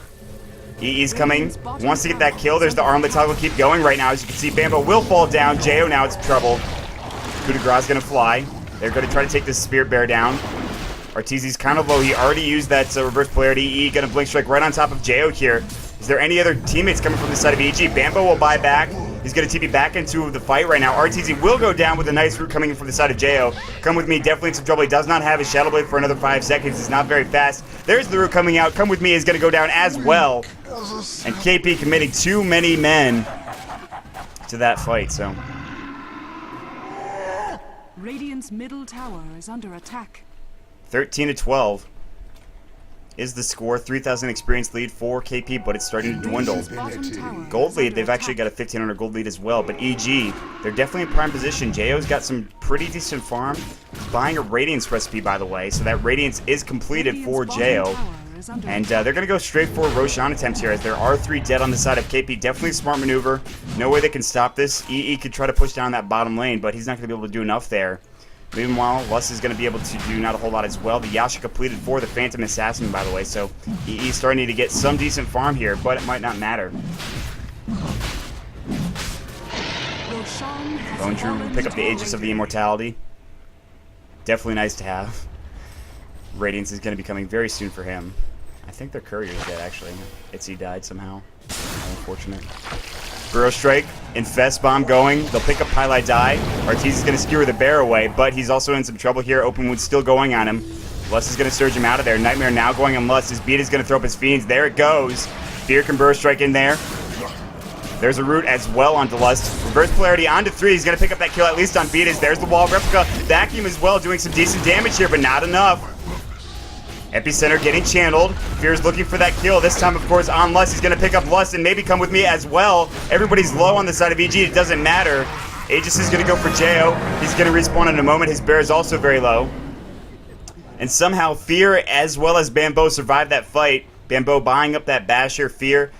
EE's coming. Wants to get that kill. There's the armlet toggle. Keep going right now. As you can see, Bambo will fall down. Jo now it's trouble. Coup de grace is going to fly. They're going to try to take this Spirit Bear down. Arteezy's kind of low. He already used that reverse polarity. EE going to Blink Strike right on top of Jo here. Is there any other teammates coming from the side of EG? Bambo will buy back. He's going to TP back into the fight right now. Arteezy will go down with a nice root coming in from the side of Jo. Come With Me, definitely in some trouble. He does not have his Shadow Blade for another 5 seconds. He's not very fast. There's the root coming out. Come With Me is going to go down as well. And KP committing too many men to that fight, so. Radiant's middle tower is under attack. 13-12 is the score. 3,000 experience lead for KP, but it's starting to dwindle. Gold lead, they've actually got a 1,500 gold lead as well, but EG, they're definitely in prime position. JO's got some pretty decent farm. He's buying a Radiance recipe, by the way, so that Radiance is completed for JO. And they're going to go straight for Roshan attempts here, as there are 3 dead on the side of KP. Definitely a smart maneuver. No way they can stop this. EE could try to push down that bottom lane, but he's not going to be able to do enough there. Meanwhile, Lust is going to be able to do not a whole lot as well. The Yasha completed for the Phantom Assassin, by the way, so he's starting to get some decent farm here, but it might not matter. Bone True will pick up the Aegis of the Immortality. Definitely nice to have. Radiance is going to be coming very soon for him. I think their courier's dead, actually. Itzy died somehow. Unfortunate. Burrow Strike, Infest Bomb going. They'll pick up Pili Die. Arteez is going to skewer the bear away, but he's also in some trouble here. Open Wound still going on him. Lust is going to surge him out of there. Nightmare now going on Lust. His beat is going to throw up his Fiends. There it goes. Fear can Burrow Strike in there. There's a root as well onto Lust. Reverse Polarity onto 3. He's going to pick up that kill at least on Beatus. There's the wall replica. Vacuum as well, doing some decent damage here, but not enough. Epicenter getting channeled. Fear's looking for that kill. This time, of course, on Lust. He's going to pick up Lust and maybe come with me as well. Everybody's low on the side of EG. It doesn't matter. Aegis is going to go for Jo. He's going to respawn in a moment. His bear is also very low. And somehow Fear as well as Bambo survived that fight. Bambo buying up that Basher. Fear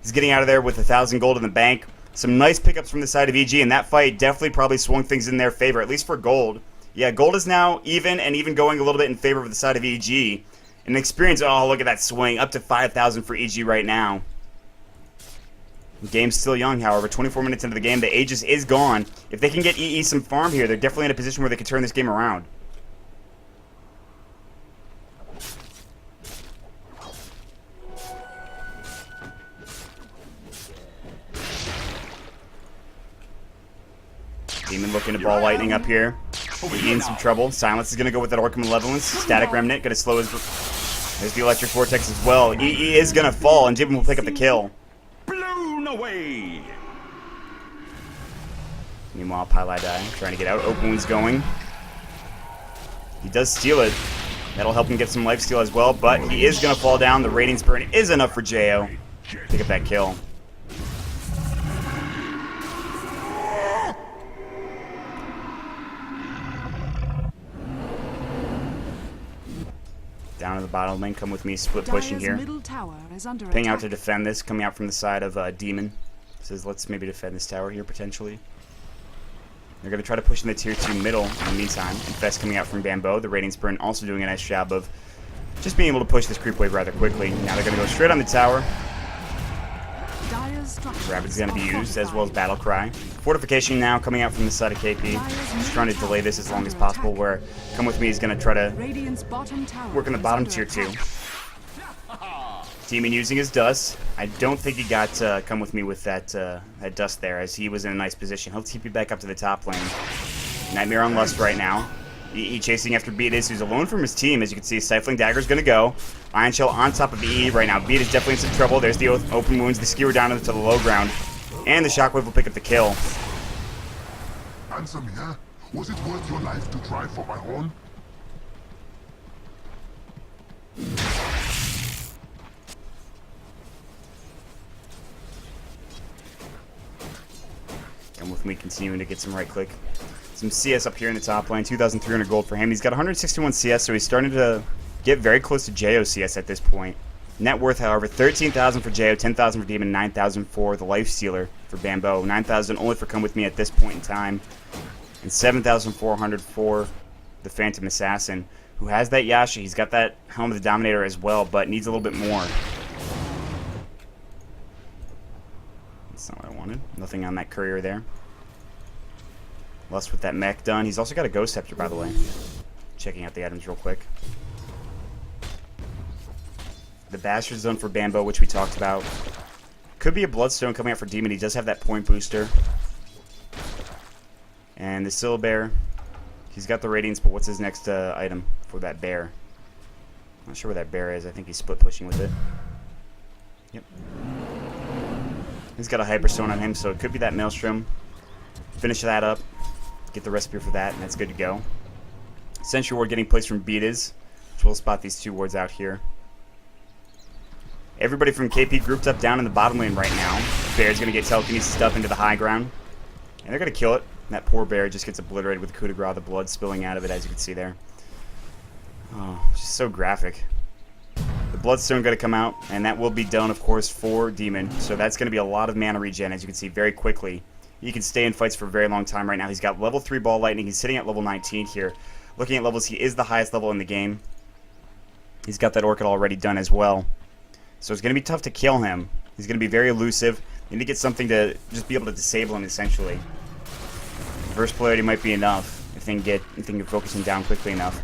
is getting out of there with 1,000 gold in the bank. Some nice pickups from the side of EG, and that fight definitely probably swung things in their favor, at least for gold. Yeah, gold is now even and even going a little bit in favor of the side of EG. And experience, oh, look at that swing. Up to 5,000 for EG right now. The game's still young, however. 24 minutes into the game, the Aegis is gone. If they can get EE some farm here, they're definitely in a position where they can turn this game around. Demon looking to ball lightning up here. EE in some trouble. Silence is going to go with that Orc Malevolence. Static Remnant going to slow his... There's the Electric Vortex as well. EE is going to fall, and Demon will pick up the kill. Blown away. Meanwhile, Pili Die trying to get out. Open Wound's going. He does steal it. That'll help him get some lifesteal as well, but he is going to fall down. The Radiance Burn is enough for Jo. Pick up that kill. Down to the bottom lane, come with me, split pushing here. Ping out to defend this, coming out from the side of Demon. Says, let's maybe defend this tower here, potentially. They're going to try to push in the tier 2 middle in the meantime. Infest coming out from Bambo. The Radiance Burn also doing a nice job of just being able to push this creep wave rather quickly. Now they're going to go straight on the tower. Rapid's going to be used, as well as Battle Cry. Fortification now coming out from the side of KP. Just trying to delay this as long as possible, where Come With Me is going to try to work on the bottom tier 2. Demon using his dust. I don't think he got Come With Me with that dust there, as he was in a nice position. He'll TP back up to the top lane. Nightmare on Lust right now. EE chasing after Beatus, who's alone from his team. As you can see, Stifling Dagger's going to go. Iron Shell on top of EE right now. Beat is definitely in some trouble. There's the Open Wounds, the Skewer down to the low ground. And the Shockwave will pick up the kill. Answer me, huh? Was it worth your life to try for my horn? Come With Me continuing to get some right click. Some CS up here in the top lane. 2,300 gold for him. He's got 161 CS, so he's starting to get very close to JO CS at this point. Net worth, however, 13,000 for JO, 10,000 for Demon, 9,000 for the Life Stealer for Bambo, 9,000 only for Come With Me at this point in time, and 7,400 for the Phantom Assassin, who has that Yasha. He's got that Helm of the Dominator as well, but needs a little bit more. That's not what I wanted. Nothing on that courier there. Lust with that mech done. He's also got a Ghost Scepter, by the way. Checking out the items real quick. The Bastard's done for Bambo, which we talked about. Could be a Bloodstone coming out for Demon. He does have that point booster. And the Syl Bear. He's got the Radiance, but what's his next item for that bear? Not sure where that bear is. I think he's split pushing with it. Yep. He's got a Hyperstone on him, so it could be that Maelstrom. Finish that up. Get the recipe for that, and that's good to go. Sentry Ward getting placed from Beatas, which we'll spot these 2 wards out here. Everybody from KP grouped up down in the bottom lane right now. Bear's going to get telekinesis up into the high ground. And they're going to kill it. That poor bear just gets obliterated with coup de grace, the blood spilling out of it, as you can see there. Oh, just so graphic. The Bloodstone going to come out, and that will be done, of course, for Demon. So that's going to be a lot of mana regen, as you can see, very quickly. he can stay in fights for a very long time right now. He's got level 3 ball lightning. He's sitting at level 19 here. Looking at levels, he is the highest level in the game. He's got that Orchid already done as well. So it's going to be tough to kill him. He's going to be very elusive. You need to get something to just be able to disable him, essentially. Burst polarity might be enough if they can focus him down quickly enough.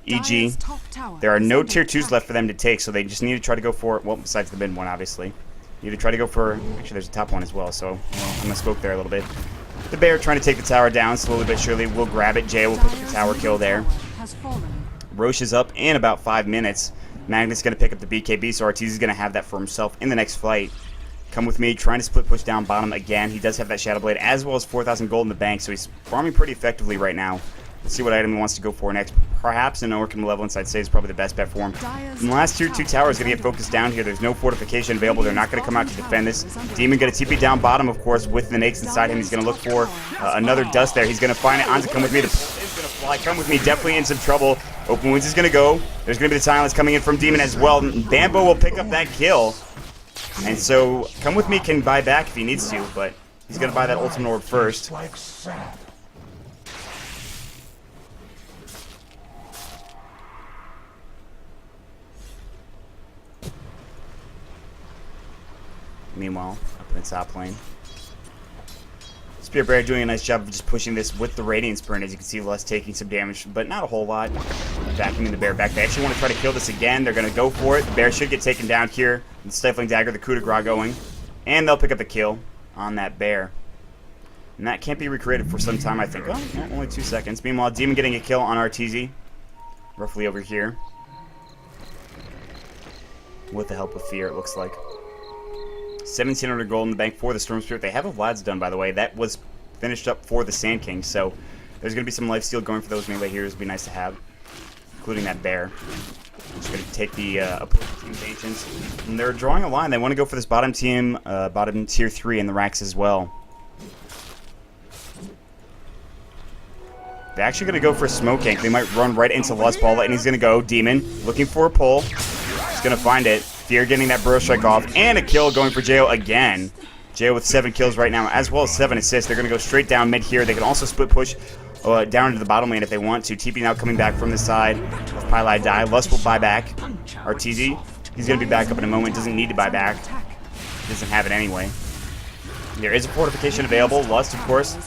EG, there are no tier 2s left for them to take, so they just need to try to go for, well, besides the mid one, obviously. You need to try to go for, actually there's a top one as well, so I'm going to smoke there a little bit. The bear trying to take the tower down slowly but surely. We'll grab it. Jay will pick up the tower kill there. Roche is up in about 5 minutes. Magnus going to pick up the BKB, so Arteezy is going to have that for himself in the next fight. Come with me, trying to split push down bottom again. He does have that Shadow Blade as well as 4,000 gold in the bank, so he's farming pretty effectively right now. Let's see what item he wants to go for next. Perhaps an Orchid Malevolence, I'd say, is probably the best bet for him. And the last tier 2 tower is going to get focused down here. There's no fortification available. They're not going to come out to defend this. Demon going to TP down bottom, of course, with the Nakes inside him. He's going to look for another dust there. He's going to find it. Anza, come with me. The pole is going to fly. Come with me. Definitely in some trouble. Open Wounds is going to go. There's going to be the silence coming in from Demon as well. Bambo will pick up that kill. And so, Come With Me can buy back if he needs to, but he's going to buy that Ultimate Orb first. Meanwhile, up in the top lane, Spirit Bear doing a nice job of just pushing this with the Radiant Sprint. As you can see, Les taking some damage, but not a whole lot. Vacuuming the bear back. They actually want to try to kill this again. They're going to go for it. The bear should get taken down here. The Stifling Dagger, the coup de grace going. And they'll pick up the kill on that bear. And that can't be recreated for some time, I think. Oh, no, only 2 seconds. Meanwhile, Demon getting a kill on Arteezy. Roughly over here. With the help of Fear, it looks like. 1,700 gold in the bank for the Storm Spirit. They have a Vlad's done, by the way. That was finished up for the Sand King, so there's going to be some lifesteal going for those melee heroes. It'd be nice to have, including that bear. Just going to take the opposing team's Ancients. And they're drawing a line. They want to go for this bottom team, bottom tier 3 in the racks as well. They're actually going to go for a Smoke Gank. They might run right into Lust Ball, and he's going to go. Demon, looking for a pull. He's going to find it. Fear getting that Burrow Strike off, and a kill going for Jo again. Jo with 7 kills right now, as well as 7 assists. They're going to go straight down mid here. They can also split push down into the bottom lane if they want to. TP now coming back from the side of Pylai Die. Lust will buy back. Arteezy, he's going to be back up in a moment. Doesn't need to buy back. Doesn't have it anyway. There is a fortification available. Lust, of course.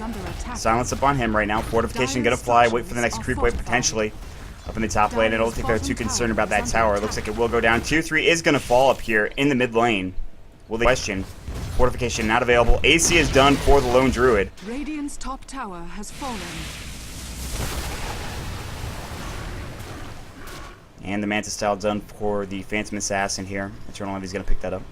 Silence up on him right now. Fortification going to fly. Wait for the next creep wave potentially. Up in the top lane. I don't think they're too concerned about that tower. It looks like it will go down. Tier 3 is going to fall up here in the mid lane. Will they question? Fortification not available. AC is done for the Lone Druid. Radiant's top tower has fallen. And the Manta Style done for the Phantom Assassin here. Eternal Envy's going to pick that up.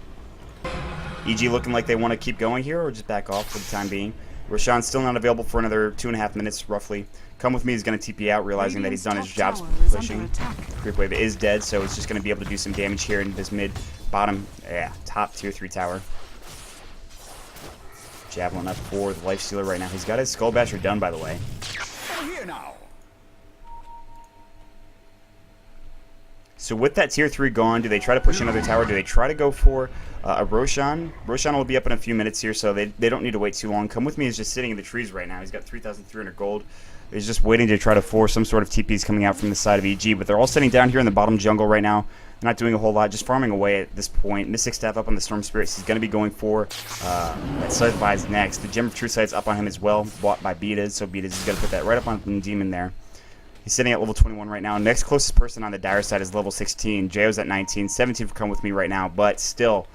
EG looking like they want to keep going here or just back off for the time being. Roshan's still not available for another 2.5 minutes, roughly. Come With Me is going to TP out, realizing that he's done his job pushing. Creep Wave is dead, so it's just going to be able to do some damage here in this top tier 3 tower. Javelin up for the Lifestealer right now. He's got his Skull Basher done, by the way. Here now. So with that tier 3 gone, do they try to push another tower? Do they try to go for a Roshan? Roshan will be up in a few minutes here, so they don't need to wait too long. Come With Me is just sitting in the trees right now. He's got 3,300 gold. He's just waiting to try to force some sort of TPs coming out from the side of EG, but they're all sitting down here in the bottom jungle right now. They're not doing a whole lot, just farming away at this point. Mystic Staff up on the Storm Spirits. He's going to be going for that Scythe next. The Gem of True Sight's up on him as well, bought by Betas, so Betas is going to put that right up on the Demon there. He's sitting at level 21 right now. Next closest person on the Dire side is level 16. Jo's at 19. 17 for Come With Me right now, but still,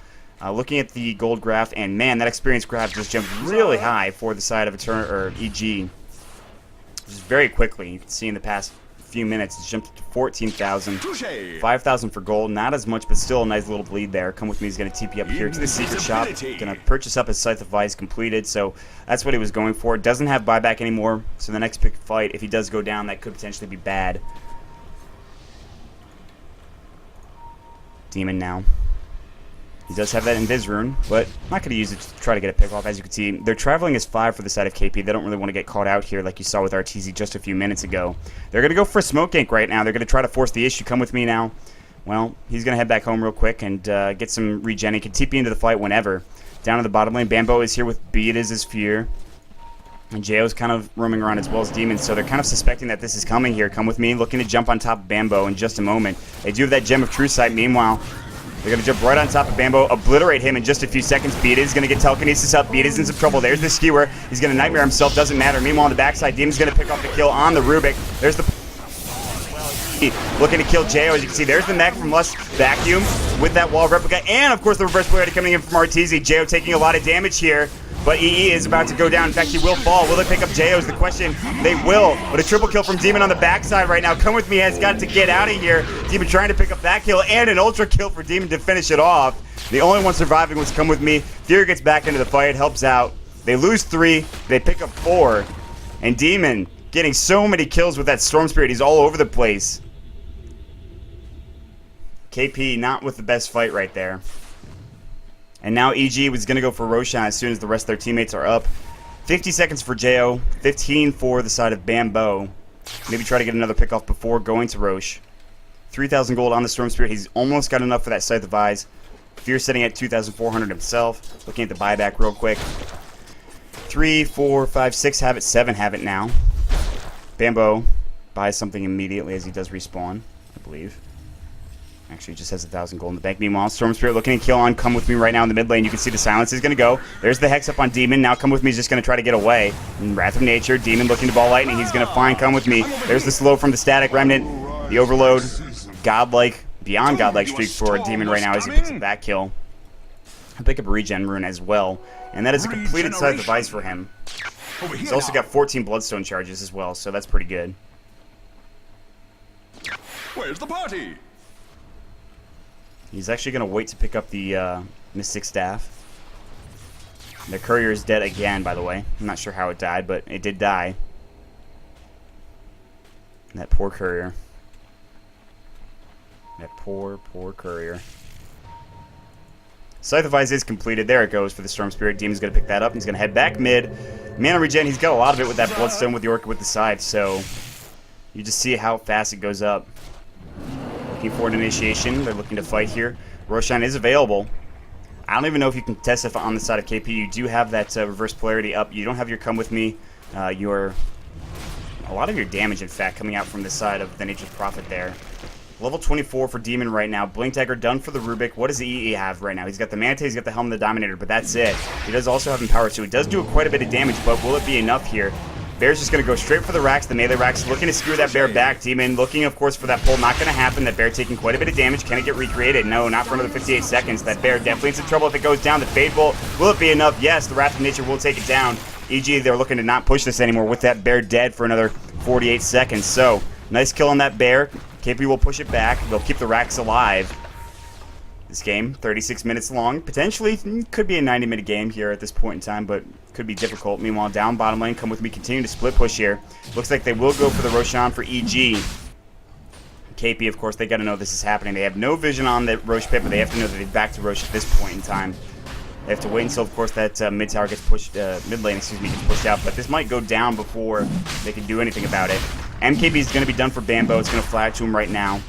looking at the gold graph, and man, that experience graph just jumped really high for the side of EG. Just very quickly. You can see in the past few minutes, it's jumped to 14,000. 5,000 for gold. Not as much, but still a nice little bleed there. Come With Me is going to TP up here to the secret shop. Going to purchase up his Scythe of Vice completed, so that's what he was going for. Doesn't have buyback anymore, so the next pick fight, if he does go down, that could potentially be bad. Demon now. He does have that Invis Rune, but I'm not going to use it to try to get a pick off. As you can see, they're traveling as 5 for the side of KP. They don't really want to get caught out here like you saw with Arteezy just a few minutes ago. They're going to go for a Smoke Gank right now. They're going to try to force the issue. Come With Me now. Well, he's going to head back home real quick and get some regen. He can TP into the fight whenever. Down in the bottom lane, Bambo is here with Beat as his Fear. And Jayo's kind of roaming around as well as Demon, so they're kind of suspecting that this is coming here. Come with me, looking to jump on top of Bambo in just a moment. They do have that Gem of True Sight. Meanwhile, they're going to jump right on top of Bambo, obliterate him in just a few seconds. Beat is going to get telekinesis up. Beat is in some trouble. There's the skewer. He's going to nightmare himself. Doesn't matter. Meanwhile, on the backside, Demon's going to pick off the kill on the Rubik. There's the... looking to kill Jayo. As you can see, there's the mech from Lust Vacuum with that wall replica. And, of course, the reverse polarity coming in from Arteezy. Jayo taking a lot of damage here. But EE is about to go down. In fact, he will fall. Will they pick up Jayo is the question. They will. But a triple kill from Demon on the backside right now. Come With Me has got to get out of here. Demon trying to pick up that kill. And an ultra kill for Demon to finish it off. The only one surviving was Come With Me. Fear gets back into the fight. Helps out. They lose 3. They pick up 4. And Demon getting so many kills with that Storm Spirit. He's all over the place. KP not with the best fight right there. And now EG was going to go for Roshan as soon as the rest of their teammates are up. 50 seconds for Jayo, 15 for the side of Bambo. Maybe try to get another pick off before going to Roche. 3,000 gold on the Storm Spirit. He's almost got enough for that Scythe of Eyes. Fear sitting at 2,400 himself. Looking at the buyback real quick. 3, 4, 5, 6 have it. 7 have it now. Bambo buys something immediately as he does respawn, I believe. Actually, just has 1,000 gold in the bank. Meanwhile, Storm Spirit looking to kill on Come With Me right now in the mid lane. You can see the silence is going to go. There's the Hex up on Demon. Now Come With Me is just going to try to get away. And Wrath of Nature, Demon looking to ball lightning. He's going to find Come With Me. There's the slow from the Static Remnant. The Overload, godlike, beyond godlike streak for Demon right now as he picks up that kill. He'll pick up a regen rune as well. And that is a completed Scythe of Ice for him. He's also got 14 Bloodstone charges as well, so that's pretty good. Where's the party? He's actually going to wait to pick up the Mystic Staff. The Courier is dead again, by the way. I'm not sure how it died, but it did die. That poor Courier. That poor, poor Courier. Scythe of Eyes is completed. There it goes for the Storm Spirit. Demon's going to pick that up, and he's going to head back mid. Mana regen, he's got a lot of it with that Bloodstone with the Orchid with the Scythe, so you just see how fast it goes up. Looking for an initiation. They're looking to fight here. Roshan is available. I don't even know if you can test if on the side of KP. You do have that reverse polarity up. You don't have your Come With Me. A lot of your damage, in fact, coming out from the side of the Nature's Prophet there. Level 24 for Demon right now. Blink Dagger done for the Rubik. What does the EE have right now? He's got the Manta, he's got the Helm of the Dominator, but that's it. He does also have Empower, so it does do quite a bit of damage, but will it be enough here? Bear's just going to go straight for the Rax, the melee Rax, looking to skewer that Bear back. Demon looking, of course, for that pull. Not going to happen. That Bear taking quite a bit of damage. Can it get recreated? No, not for another 58 seconds. That Bear definitely in some trouble if it goes down. The Fade Bolt, will it be enough? Yes, the Wrath of Nature will take it down. EG, they're looking to not push this anymore with that Bear dead for another 48 seconds. So, nice kill on that Bear. KP will push it back. They'll keep the Rax alive. This game, 36 minutes long. Potentially, could be a 90-minute game here at this point in time, but could be difficult. Meanwhile, down bottom lane, Come With Me, continue to split push here. Looks like they will go for the Roshan for EG. KP, of course, they got to know this is happening. They have no vision on the Roche pit, but they have to know that they're back to Roche at this point in time. They have to wait until, of course, that mid tower gets pushed, mid lane, excuse me, gets pushed out. But this might go down before they can do anything about it. MKB is going to be done for Bambo. It's going to flag to him right now.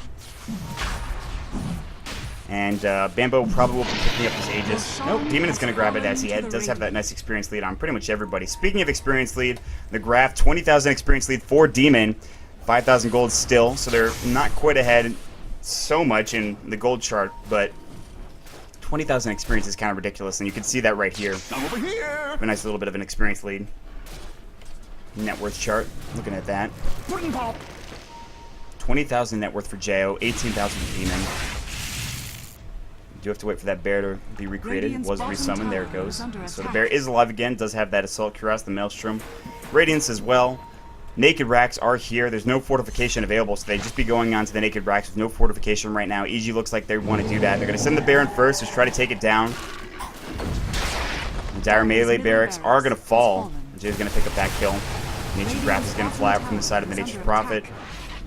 And Bambo probably will be picking up his Aegis. Nope, Demon is going to grab it as he does have that nice experience lead on pretty much everybody. Speaking of experience lead, the graph, 20,000 experience lead for Demon. 5,000 gold still, so they're not quite ahead so much in the gold chart, but 20,000 experience is kind of ridiculous, and you can see that right here. Over here. A nice little bit of an experience lead. Net worth chart, looking at that. 20,000 net worth for Jayo, 18,000 for Demon. You do have to wait for that Bear to be recreated. It was resummoned, there it goes. So the Bear is alive again, does have that Assault Cuirass, the Maelstrom. Radiance as well. Naked Racks are here. There's no fortification available, so they'd just be going on to the Naked Racks with no fortification right now. EG looks like they want to do that. They're going to send the Baron first, just try to take it down. The dire melee barracks are going to fall. Jay's going to pick up that kill. Nature's Wrath is going to fly up from the side of the Nature's Prophet.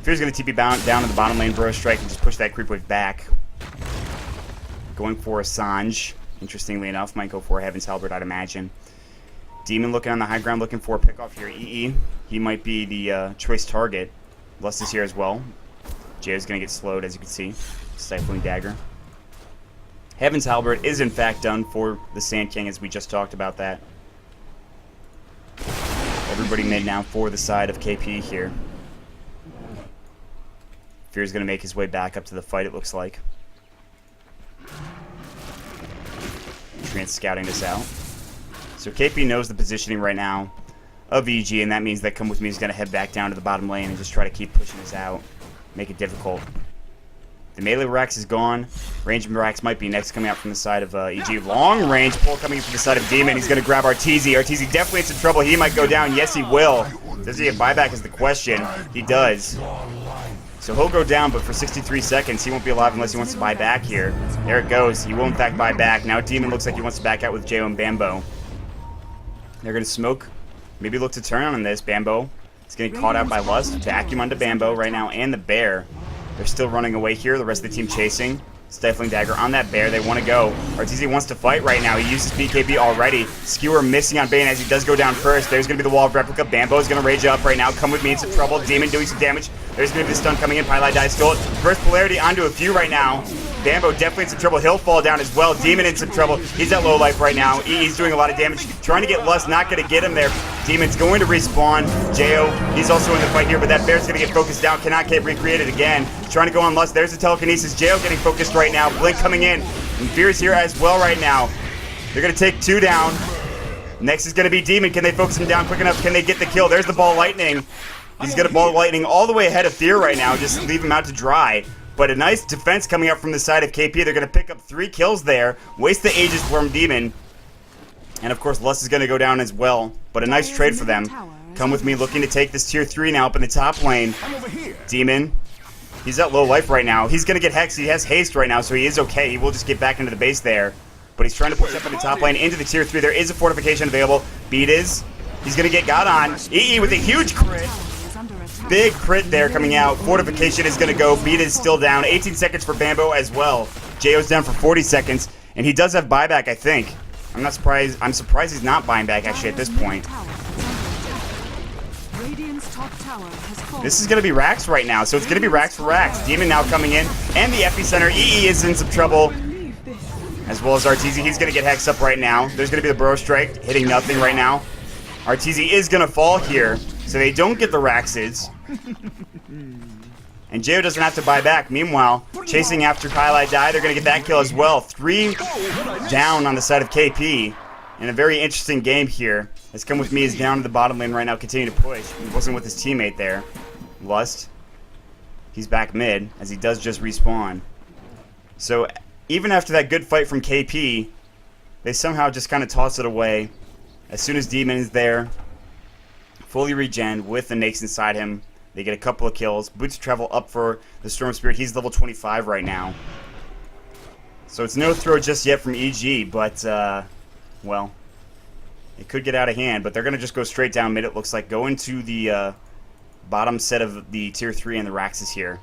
Fear's going to TP down in the bottom lane, Burrow Strike, and just push that creep wave back. Going for Assange, interestingly enough. Might go for a Heaven's Halberd, I'd imagine. Demon looking on the high ground, looking for a pickoff here. EE, he might be the choice target. Lust is here as well. Jay's going to get slowed, as you can see. Stifling Dagger. Heaven's Halberd is in fact done for the Sand King, as we just talked about that. Everybody mid now for the side of KP here. Fear's going to make his way back up to the fight, it looks like. Trance scouting this out. So KP knows the positioning right now of EG, and that means that Come With Me is going to head back down to the bottom lane and just try to keep pushing this out. Make it difficult. The melee Rax is gone. Range Rax might be next coming out from the side of EG. Long range pull coming from the side of Demon. He's going to grab Arteezy. Arteezy definitely in some trouble. He might go down. Yes, he will. Does he have buyback is the question. He does. So he'll go down, but for 63 seconds, he won't be alive unless he wants to buy back here. There it goes. He will, in fact, buy back. Now Demon looks like he wants to back out with Jo and Bambo. They're going to smoke. Maybe look to turn on this. Bambo is getting caught out by Lust. Vacuum onto Bambo right now, and the Bear. They're still running away here. The rest of the team chasing. Stifling Dagger on that Bear. They want to go. Arteezy wants to fight right now. He uses BKB already. Skewer missing on Bane as he does go down first. There's going to be the wall of replica. Bambo is going to rage up right now. Come With Me in some trouble. Demon doing some damage. There's going to be the stun coming in. Pylai dies. Stole it. First polarity onto a few right now. Bambo definitely in some trouble. He'll fall down as well. Demon in some trouble. He's at low life right now. He's doing a lot of damage. Trying to get Lust. Not going to get him there. Demon's going to respawn. Jo, he's also in the fight here, but that Bear's going to get focused down. Cannot get recreated again. Trying to go on Lust. There's the telekinesis. Jo getting focused right now. Blink coming in. And Fear's here as well right now. They're going to take 2 down. Next is going to be Demon. Can they focus him down quick enough? Can they get the kill? There's the Ball Lightning. He's going to Ball Lightning all the way ahead of Fear right now. Just leave him out to dry. But a nice defense coming up from the side of KP. They're going to pick up 3 kills there. Waste the Aegis from Demon. And of course, Lust is going to go down as well. But a nice trade for them. Come With Me looking to take this tier 3 now up in the top lane. Demon. He's at low life right now. He's going to get Hex. He has haste right now, so he is okay. He will just get back into the base there. But he's trying to push up in the top lane into the tier 3. There is a fortification available. Beat is. He's going to get got on. EE with a huge crit. Big crit there coming out. Fortification is going to go. Beat is still down. 18 seconds for Bambo as well. JO's down for 40 seconds. And he does have buyback, I think. I'm not surprised. I'm surprised he's not buying back, actually, at this point. This is going to be Rax right now. So it's going to be Rax for Rax. Demon now coming in. And the epicenter. EE is in some trouble. As well as Arteezy. He's going to get Hex up right now. There's going to be the Burrow Strike. Hitting nothing right now. Arteezy is going to fall here. So they don't get the Raxes. And Jo doesn't have to buy back. Meanwhile, chasing after Pylai Die, they're going to get that kill as well. 3 down on the side of KP. And a very interesting game here. As Come With Me is down to the bottom lane right now, continuing to push. He wasn't with his teammate there. Lust. He's back mid, as he does just respawn. So, even after that good fight from KP, they somehow just kind of toss it away. As soon as Demon is there, fully regen with the Nakes inside him. They get a couple of kills. Boots travel up for the Storm Spirit. He's level 25 right now. So it's no throw just yet from EG, but, well, it could get out of hand. But they're going to just go straight down mid, it looks like. Go into the bottom set of the Tier 3 and the Raxes here.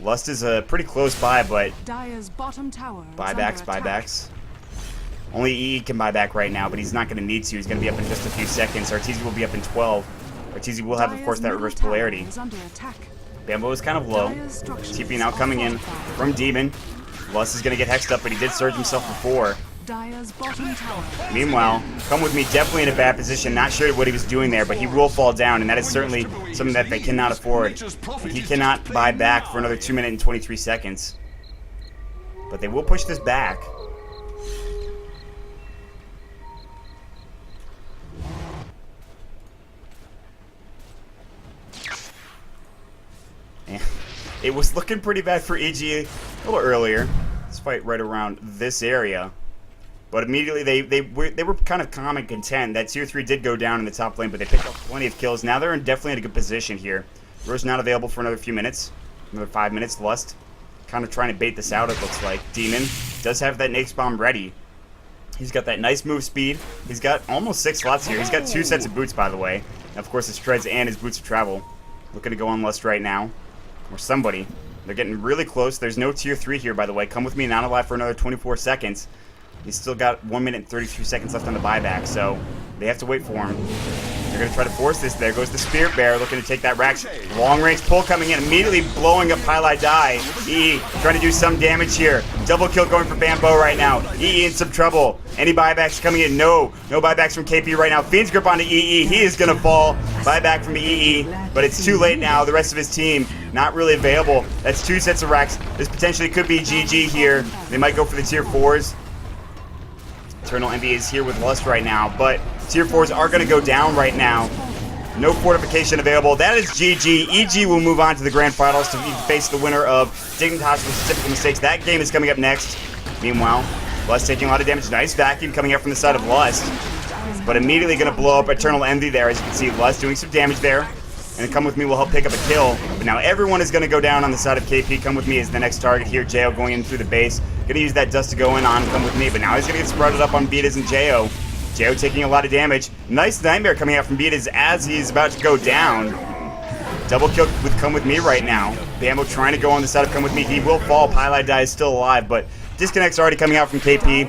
Lust is pretty close by, but Dire's bottom tower buybacks. Only EE can buy back right now, but he's not going to need to. He's going to be up in just a few seconds. Arteezy will be up in 12. Arteezy will have, of course, that reverse polarity. Bambo is kind of low. TP now coming in from Demon. Lust is going to get hexed up, but he did surge himself before. Meanwhile, Come With Me definitely in a bad position. Not sure what he was doing there, but he will fall down, and that is certainly something that they cannot afford. He cannot buy back for another 2 minutes and 23 seconds. But they will push this back. It was looking pretty bad for EG a little earlier. Let's fight right around this area. But immediately they were kind of calm and content. That tier 3 did go down in the top lane, but they picked up plenty of kills. Now they're definitely in a good position here. Rose not available for another few minutes. Another 5 minutes. Lust kind of trying to bait this out, it looks like. Demon does have that Nake's Bomb ready. He's got that nice move speed. He's got almost 6 slots here. He's got 2 sets of boots, by the way. And of course, his treads and his boots of travel. Looking to go on Lust right now. Or somebody. They're getting really close. There's no tier 3 here, by the way. Come With Me, not alive for another 24 seconds. He's still got 1 minute and 33 seconds left on the buyback, so they have to wait for him. They're going to try to force this. There goes the Spirit Bear looking to take that Rax. Long-range pull coming in, immediately blowing up Highlight Die. EE trying to do some damage here. Double kill going for Bambo right now. EE in some trouble. Any buybacks coming in? No. No buybacks from KP right now. Fiend's Grip onto EE. He is going to fall. Buyback from EE, but it's too late now. The rest of his team not really available. That's 2 sets of Rax. This potentially could be GG here. They might go for the tier 4s. Eternal Envy is here with Lust right now, but tier 4s are going to go down right now. No fortification available. That is GG. EG will move on to the grand finals to face the winner of Dignitas versus Typical Mistakes. That game is coming up next. Meanwhile, Lust taking a lot of damage. Nice vacuum coming out from the side of Lust, but immediately going to blow up Eternal Envy there. As you can see, Lust doing some damage there. And Come With Me will help pick up a kill. But now everyone is going to go down on the side of KP. Come With Me is the next target here. Jo going in through the base. Going to use that dust to go in on Come With Me. But now he's going to get sprouted up on Beatas and Jo. Jo taking a lot of damage. Nice Nightmare coming out from Beatas as he's about to go down. Double kill with Come With Me right now. Bambo trying to go on the side of Come With Me. He will fall. Pylai Die is still alive, but disconnect's already coming out from KP.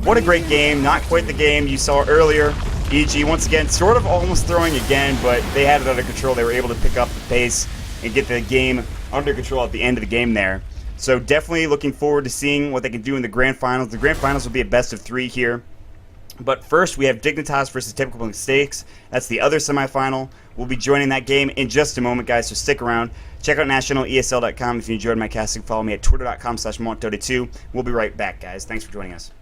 What a great game. Not quite the game you saw earlier. EG once again sort of almost throwing again, but they had it under control. They were able to pick up the pace and get the game under control at the end of the game there. So definitely looking forward to seeing what they can do in the grand finals. The grand finals will be a best of 3 here. But first, we have Dignitas versus Typical Mistakes. That's the other semifinal. We'll be joining that game in just a moment, guys, so stick around. Check out nationalesl.com if you enjoyed my casting. Follow me at twitter.com/MauntDota2. We'll be right back, guys. Thanks for joining us.